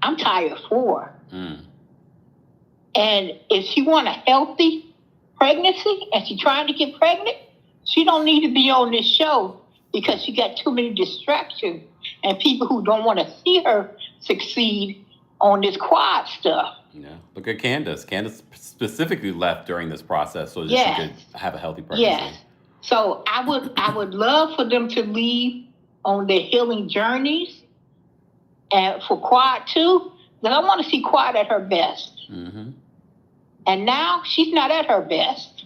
I'm tired for her. And if she want a healthy pregnancy and she trying to get pregnant, she don't need to be on this show because she got too many distractions and people who don't want to see her succeed on this Quad stuff. Look at Candace. Candace specifically left during this process so that she could have a healthy pregnancy. Yes. So I would love for them to leave on their healing journeys, and for Quad too, because I want to see Quad at her best. And now she's not at her best.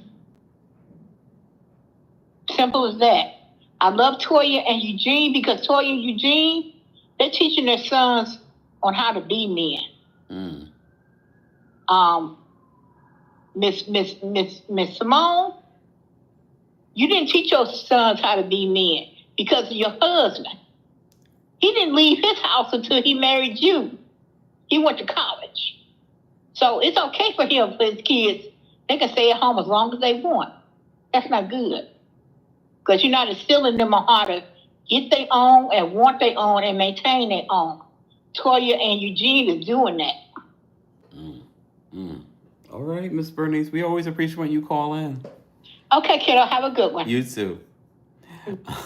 Simple as that. I love Toya and Eugene because Toya and Eugene, they're teaching their sons on how to be men. Miss Simone, you didn't teach your sons how to be men because of your husband. He didn't leave his house until he married you. He went to college. So it's okay for him, for his kids. They can stay at home as long as they want. That's not good. Because you're not instilling them on how to get their own and want their own and maintain their own. Toya and Eugene is doing that. All right, Miss Bernice. We always appreciate when you call in. Okay, kiddo. Have a good one. You too.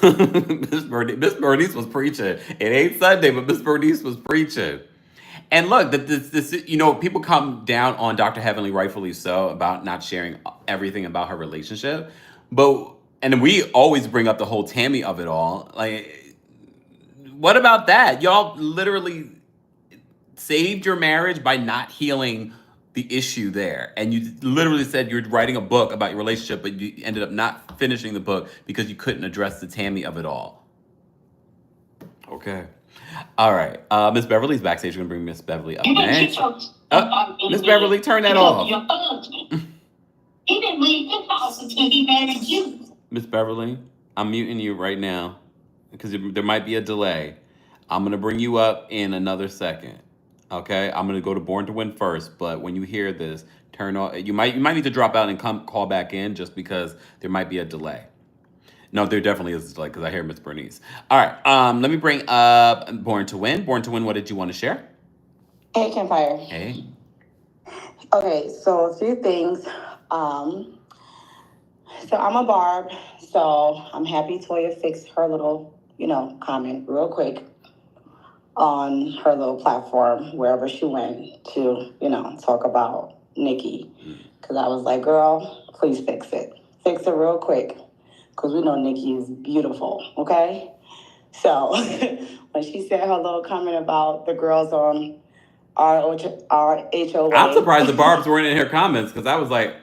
Miss Bernice was preaching. It ain't Sunday, but Miss Bernice was preaching. And look, this people come down on Dr. Heavenly, rightfully so, about not sharing everything about her relationship. And we always bring up the whole Tammy of it all. Like, what about that? Y'all literally saved your marriage by not healing the issue there. And you literally said you're writing a book about your relationship, but you ended up not finishing the book because you couldn't address the Tammy of it all. Okay. All right. Miss Beverly's backstage. We're going to bring Miss Beverly up next. Miss Beverly, turn that off. He didn't leave his house until he married you. Miss Beverly, I'm muting you right now because there might be a delay. I'm going to bring you up in another second. Okay? I'm going to go to Born to Win first, but when you hear this, turn off. You might need to drop out and call back in just because there might be a delay. No, there definitely is a delay because I hear Miss Bernice. All right. Let me bring up Born to Win. Born to Win, what did you want to share? Hey, Kempire. Hey. Okay, so a few things. So I'm a Barb, so I'm happy Toya fixed her little, comment real quick on her little platform, wherever she went to, talk about Nikki. Because I was like, girl, please fix it. Fix it real quick. Because we know Nikki is beautiful, okay? So when she said her little comment about the girls on our HOA. I'm surprised the Barbs weren't in her comments because I was like,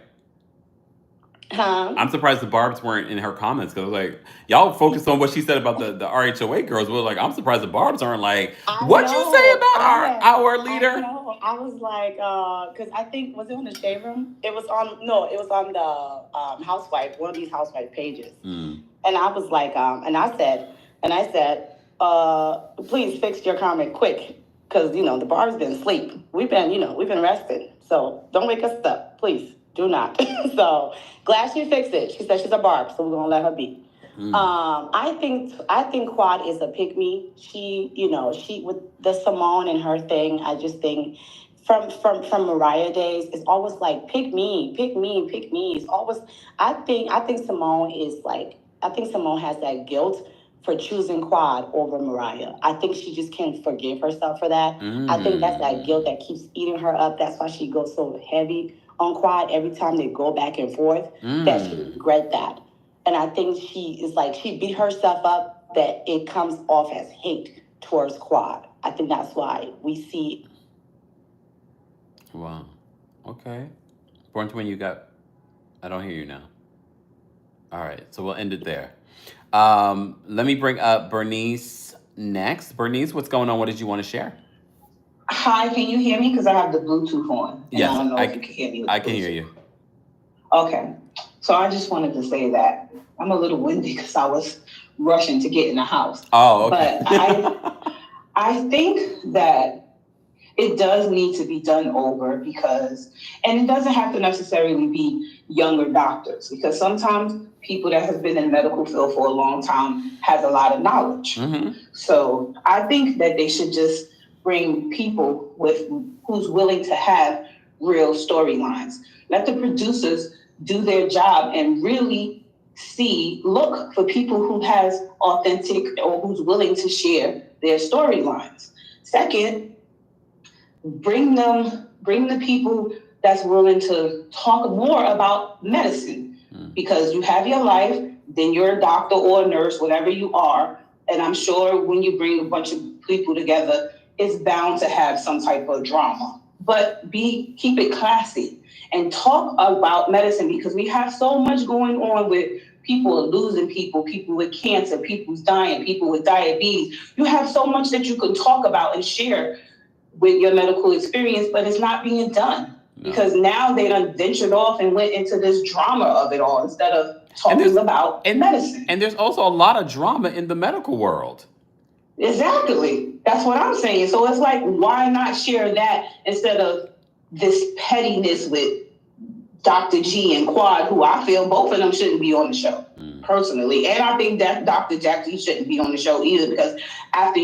huh? I'm surprised the Barbs weren't in her comments because I was like, y'all focused on what she said about the RHOA girls. We're like, I'm surprised the Barbs aren't like, what'd you say about our leader? I was like, because I think, was it on the Shade Room? It was on the Housewife, one of these Housewife pages. And I was like, and I said, please fix your comment quick. Because, the Barb's been asleep. We've been resting. So don't wake us up, please. Do not. So glad she fixed it. She said she's a Barb, so we're gonna let her be. I think Quad is a pick me. She with the Simone and her thing. I just think from Mariah days, it's always like pick me. It's always I think Simone is like Simone has that guilt for choosing Quad over Mariah. I think she just can't forgive herself for that. I think that's that guilt that keeps eating her up. That's why she goes so heavy on Quad every time they go back and forth, that she regret that. And I think she is like, she beat herself up that it comes off as hate towards Quad. I think that's why we see. Wow. Okay. Born to Win, I don't hear you now. All right, so we'll end it there. Let me bring up Bernice next. Bernice, what's going on? What did you want to share? Hi, can you hear me? Because I have the Bluetooth on. Yes, I don't know if you can hear me. I can hear you. Okay. So I just wanted to say that I'm a little windy because I was rushing to get in the house. Oh, okay. But I think that it does need to be done over and it doesn't have to necessarily be younger doctors, because sometimes people that have been in the medical field for a long time has a lot of knowledge. So I think that they should just bring people who's willing to have real storylines. Let the producers do their job and really look for people who has authentic or who's willing to share their storylines. Second, bring the people that's willing to talk more about medicine, because you have your life, then you're a doctor or a nurse, whatever you are. And I'm sure when you bring a bunch of people together, it's bound to have some type of drama, but keep it classy and talk about medicine, because we have so much going on with people losing people with cancer, people's dying, people with diabetes. You have so much that you can talk about and share with your medical experience, but it's not being done. Because now they done ventured off and went into this drama of it all instead of talking about medicine. And there's also a lot of drama in the medical world. Exactly. That's what I'm saying. So it's like, why not share that instead of this pettiness with Dr. G and Quad, who I feel both of them shouldn't be on the show, personally. And I think that Dr. Jackie shouldn't be on the show either, because after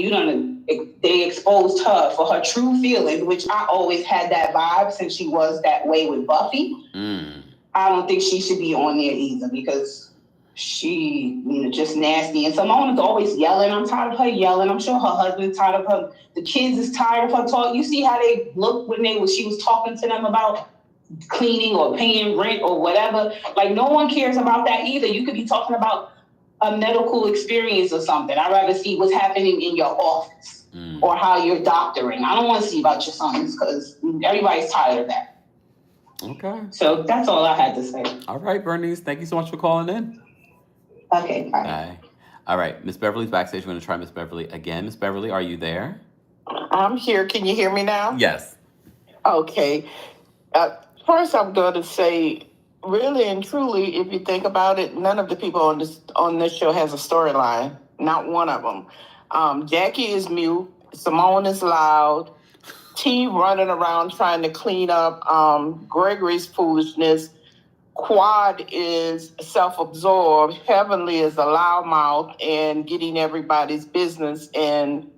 they exposed her for her true feelings, which I always had that vibe since she was that way with Buffy. I don't think she should be on there either, because she, just nasty. And Simone is always yelling. I'm tired of her yelling. I'm sure her husband's tired of her. The kids is tired of her talk. You see how they looked when she was talking to them about cleaning or paying rent or whatever. Like, no one cares about that either. You could be talking about a medical experience or something. I'd rather see what's happening in your office or how you're doctoring. I don't want to see about your sons, because everybody's tired of that. Okay. So that's all I had to say. All right, Bernice. Thank you so much for calling in. Okay, bye. All right, Miss Beverly's backstage. We're going to try Miss Beverly again. Miss Beverly, are you there? I'm here. Can you hear me now? Yes. Okay. First, I'm going to say, really and truly, if you think about it, none of the people on this show has a storyline. Not one of them. Jackie is mute. Simone is loud. T running around trying to clean up Gregory's foolishness. Quad is self-absorbed. Heavenly is a loudmouth and getting everybody's business. And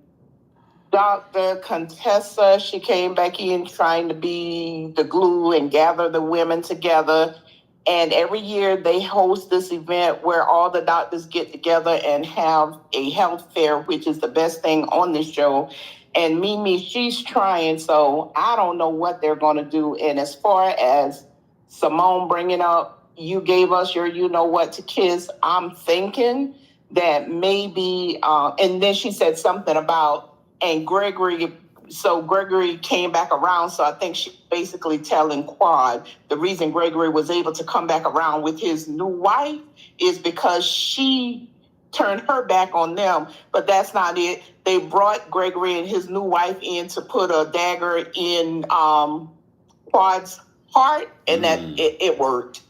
Dr. Contessa, she came back in trying to be the glue and gather the women together. And every year they host this event where all the doctors get together and have a health fair, which is the best thing on the show. And Mimi, she's trying, so I don't know what they're going to do. And as far as Simone bringing up, you gave us your you-know-what to kiss, I'm thinking that maybe, and then she said something about, and Gregory came back around, so I think she's basically telling Quad the reason Gregory was able to come back around with his new wife is because she turned her back on them, but that's not it. They brought Gregory and his new wife in to put a dagger in Quad's heart, and that it worked.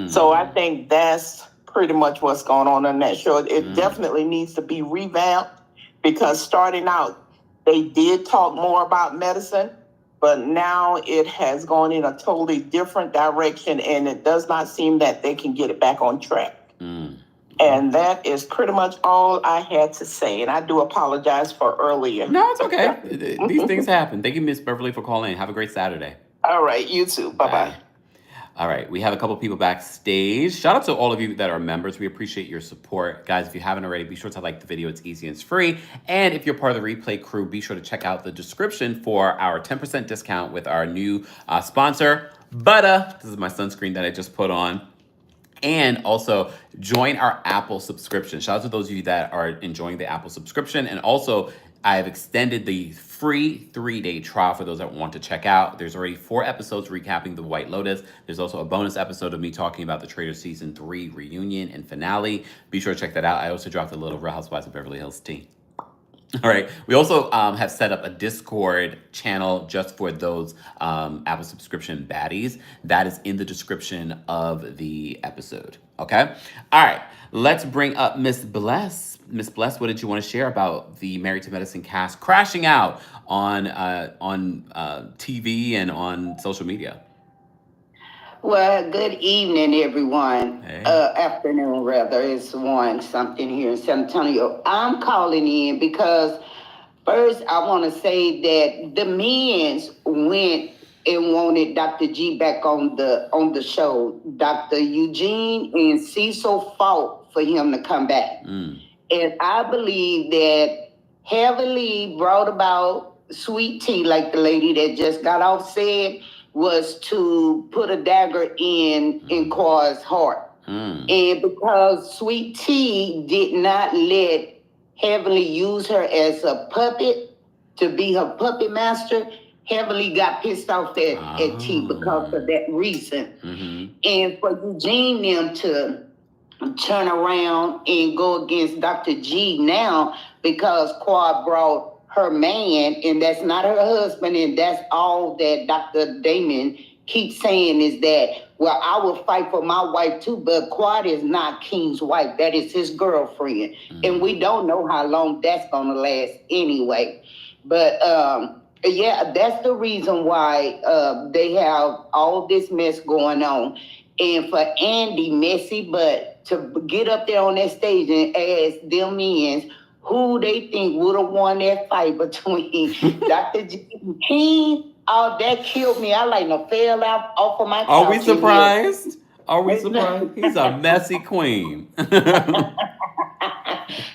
So I think that's pretty much what's going on that show. It definitely needs to be revamped, because starting out, they did talk more about medicine, but now it has gone in a totally different direction, and it does not seem that they can get it back on track. And that is pretty much all I had to say. And I do apologize for earlier. No, it's okay. These things happen. Thank you, Miss Beverly, for calling in. Have a great Saturday. All right, you too. Bye-bye. All right, we have a couple people backstage. Shout out to all of you that are members. We appreciate your support. Guys, if you haven't already, be sure to like the video. It's easy and it's free. And if you're part of the replay crew, be sure to check out the description for our 10% discount with our new sponsor, Buttah. This is my sunscreen that I just put on. And also join our Apple subscription. Shout out to those of you that are enjoying the Apple subscription. And also, I have extended the free 3-day trial for those that want to check out. There's already 4 episodes recapping The White Lotus. There's also a bonus episode of me talking about the Traitors Season 3 reunion and finale. Be sure to check that out. I also dropped a little Real Housewives of Beverly Hills tea. All right. We also have set up a Discord channel just for those Apple subscription baddies. That is in the description of the episode. Okay. All right. Let's bring up Miss Bless. Miss Bless, what did you want to share about the Married to Medicine cast crashing out on TV and on social media? Well, good evening, everyone. Afternoon, rather. It's 1-something here in San Antonio. I'm calling in because first I want to say that the men went and wanted Dr. G back on the show. Dr. Eugene and Cecil fought for him to come back. And I believe that Heavenly brought about Sweet Tea, like the lady that just got off said, was to put a dagger in Quad's heart. And because Sweet Tea did not let Heavenly use her as a puppet to be her puppet master, Heavenly got pissed off at T because of that reason. And for Eugene them to turn around and go against Dr. G now because Quad brought her man, and that's not her husband, and that's all that Dr. Damon keep saying is that, well, I will fight for my wife too, but Quad is not King's wife. That is his girlfriend. And we don't know how long that's going to last anyway. But yeah, that's the reason why they have all this mess going on. And for Andy, messy, but to get up there on that stage and ask them men who they think would have won that fight between Dr. G and King. Oh, that killed me. I like no fell out off of my couch. Are we surprised? Are we surprised? He's a messy queen.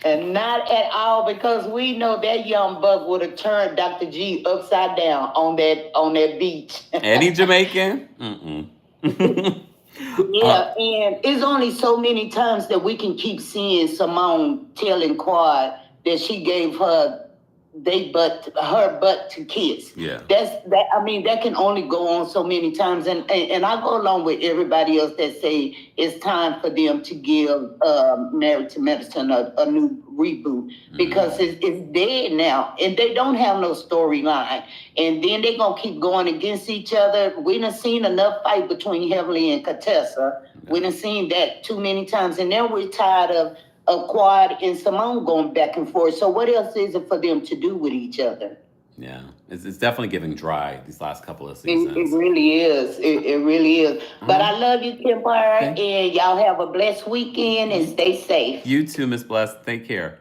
And not at all, because we know that young buck would have turned Dr. G upside down on that beach. Any Jamaican? Mm-mm. Yeah, and it's only so many times that we can keep seeing Simone telling Quad that she gave her butt to kiss. Yeah. That can only go on so many times. And I go along with everybody else that say it's time for them to give Married to Medicine a new reboot, because it's dead now and they don't have no storyline. And then they're gonna keep going against each other. We done seen enough fight between Heavenly and Contessa. We done seen that too many times, and then we're tired of Quad and Simone going back and forth. So what else is it for them to do with each other? Yeah, it's definitely giving dry these last couple of seasons. It really is. It really is. But I love you, Kempire, and y'all have a blessed weekend and stay safe. You too, Miss Blessed. Take care.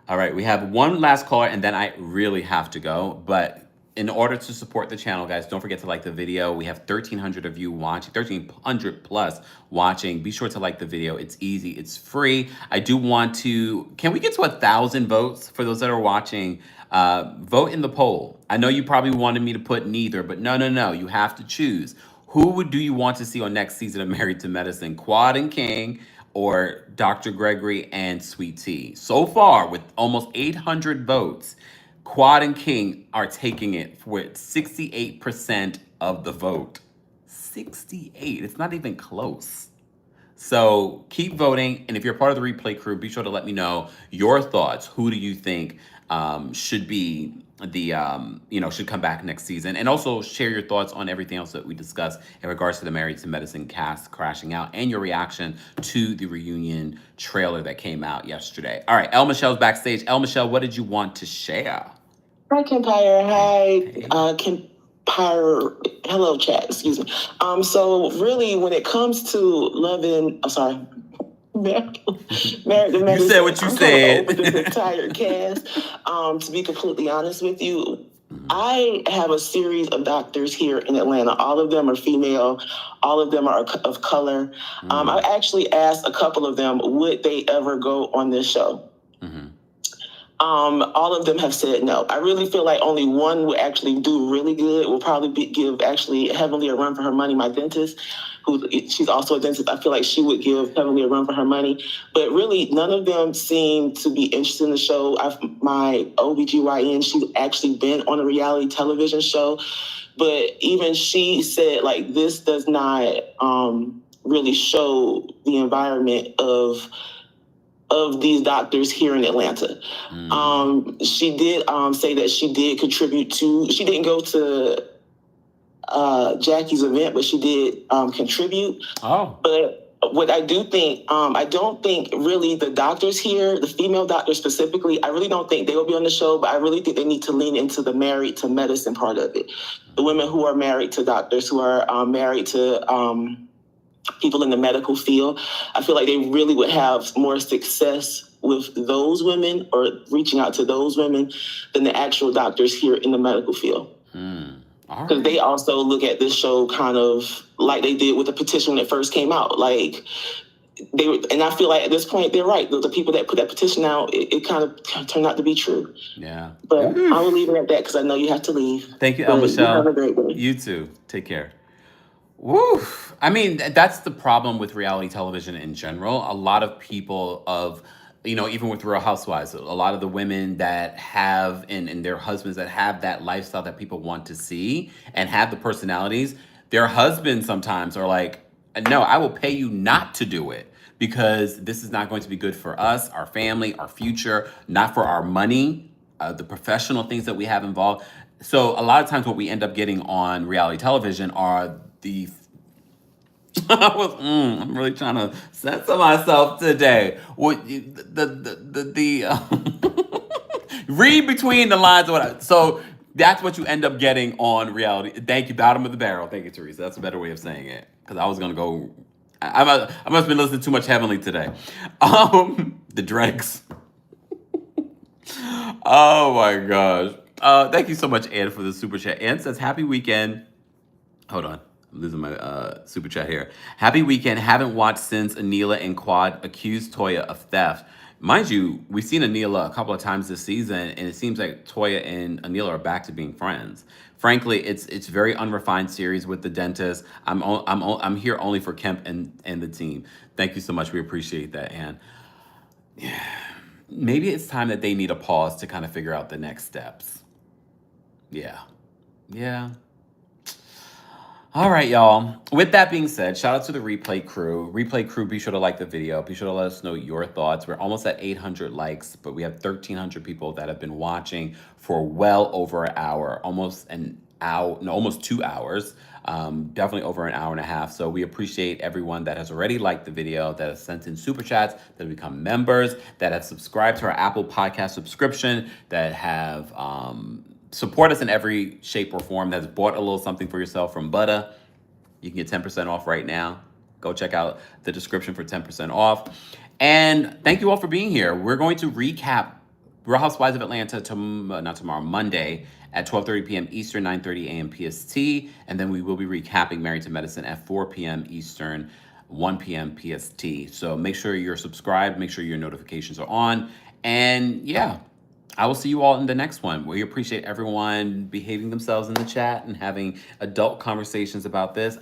All right, we have one last caller, and then I really have to go. But in order to support the channel, guys, don't forget to like the video. We have 1,300 of you watching, 1,300 plus watching. Be sure to like the video. It's easy. It's free. I do want to, can we get to 1,000 votes for those that are watching? Vote in the poll. I know you probably wanted me to put neither, but no. You have to choose. Who do you want to see on next season of Married to Medicine? Quad and King or Dr. Gregory and Sweet Tea? So far, with almost 800 votes, Quad and King are taking it with 68% of the vote. 68. It's not even close. So keep voting. And if you're part of the replay crew, be sure to let me know your thoughts. Who do you think should be should come back next season? And also share your thoughts on everything else that we discussed in regards to the Married to Medicine cast crashing out and your reaction to the reunion trailer that came out yesterday. All right, El Michelle's backstage. El Michelle, what did you want to share? Hi, Kempire. Hi, Kempire. Hello, chat. Excuse me. So really, when it comes to loving, Married to Medicine. You said what you said. Over this entire cast. To be completely honest with you, I have a series of doctors here in Atlanta. All of them are female. All of them are of color. I actually asked a couple of them, would they ever go on this show? All of them have said no. I really feel like only one would actually do really good. Will probably give Heavenly a run for her money. My dentist, she's also a dentist. I feel like she would give Heavenly a run for her money. But really, none of them seem to be interested in the show. My OBGYN, she's actually been on a reality television show. But even she said, like, this does not really show the environment of these doctors here in Atlanta. She did say that she did contribute to, she didn't go to Jackie's event, but she did contribute. But what I do think, I don't think really the doctors here, the female doctors specifically, I really don't think they will be on the show, but I really think they need to lean into the Married to Medicine part of it. The women who are married to doctors, who are married to people in the medical field, I feel like they really would have more success with those women or reaching out to those women than the actual doctors here in the medical field. Because they also look at this show kind of like they did with the petition when it first came out. Like and I feel like at this point they're right. The people that put that petition out, it kind of turned out to be true. Yeah. But I will leave it at that because I know you have to leave. Thank you, El Michelle. Have a great day. You too. Take care. Woo! I mean, that's the problem with reality television in general. A lot of people even with Real Housewives, a lot of the women that have, and their husbands that have that lifestyle that people want to see and have the personalities, their husbands sometimes are like, no, I will pay you not to do it because this is not going to be good for us, our family, our future, not for our money, the professional things that we have involved. So a lot of times what we end up getting on reality television are the I'm really trying to censor myself today. What read between the lines of so that's what you end up getting on reality. Thank you, bottom of the barrel. Thank you, Teresa. That's a better way of saying it. Because I was gonna go. I must have been listening too much Heavenly today. The dregs. Oh my gosh. Thank you so much, Ann, for the super chat. Ann says, "Happy weekend." Hold on. I'm losing my super chat here. Happy weekend. Haven't watched since Anila and Quad accused Toya of theft. Mind you, we've seen Anila a couple of times this season, and it seems like Toya and Anila are back to being friends. Frankly, it's very unrefined series with the dentist. I'm here only for Kemp and the team. Thank you so much. We appreciate that, Ann. Maybe it's time that they need a pause to kind of figure out the next steps. Yeah. All right, y'all. With that being said, shout out to the Replay crew. Replay crew, be sure to like the video. Be sure to let us know your thoughts. We're almost at 800 likes, but we have 1,300 people that have been watching for well over an hour, almost 2 hours. Definitely over an hour and a half. So we appreciate everyone that has already liked the video, that has sent in super chats, that have become members, that have subscribed to our Apple Podcast subscription, that have support us in every shape or form, that has bought a little something for yourself from Buttah. You can get 10% off right now. Go check out the description for 10% off. And thank you all for being here. We're going to recap Real Housewives of Atlanta Monday at 12:30 p.m. Eastern, 9:30 a.m. PST. And then we will be recapping Married to Medicine at 4 p.m. Eastern, 1 p.m. PST. So make sure you're subscribed. Make sure your notifications are on. And yeah, I will see you all in the next one. We appreciate everyone behaving themselves in the chat and having adult conversations about this.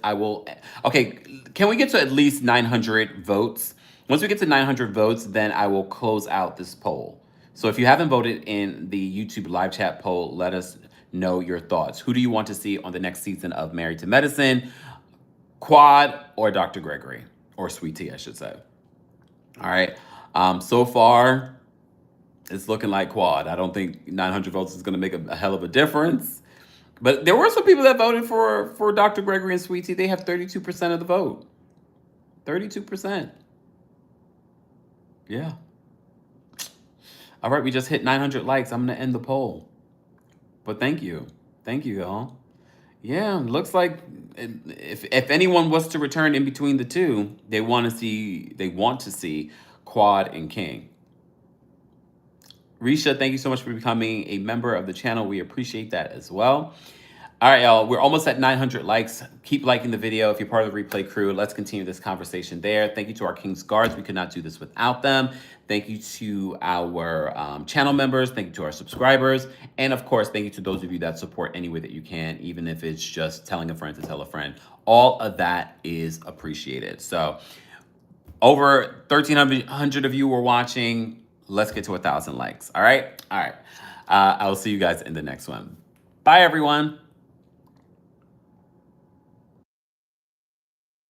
Okay, can we get to at least 900 votes? Once we get to 900 votes, then I will close out this poll. So if you haven't voted in the YouTube live chat poll, let us know your thoughts. Who do you want to see on the next season of Married to Medicine? Quad or Dr. Gregory? Or Sweet Tea, I should say. All right. So far, it's looking like Quad. I don't think 900 votes is going to make a hell of a difference. But there were some people that voted for Dr. Gregory and Sweet Tea. They have 32% of the vote. 32%. Yeah. All right, we just hit 900 likes. I'm going to end the poll. But thank you. Thank you, y'all. Yeah, looks like if anyone was to return in between the two, they want to see Quad and King. Risha, thank you so much for becoming a member of the channel. We appreciate that as well. All right, y'all, we're almost at 900 likes. Keep liking the video. If you're part of the Replay crew, let's continue this conversation there. Thank you to our King's Guards. We could not do this without them. Thank you to our channel members. Thank you to our subscribers. And of course, thank you to those of you that support any way that you can, even if it's just telling a friend to tell a friend. All of that is appreciated. So over 1,300 of you were watching. Let's get to 1,000 likes. All right. I will see you guys in the next one. Bye, everyone.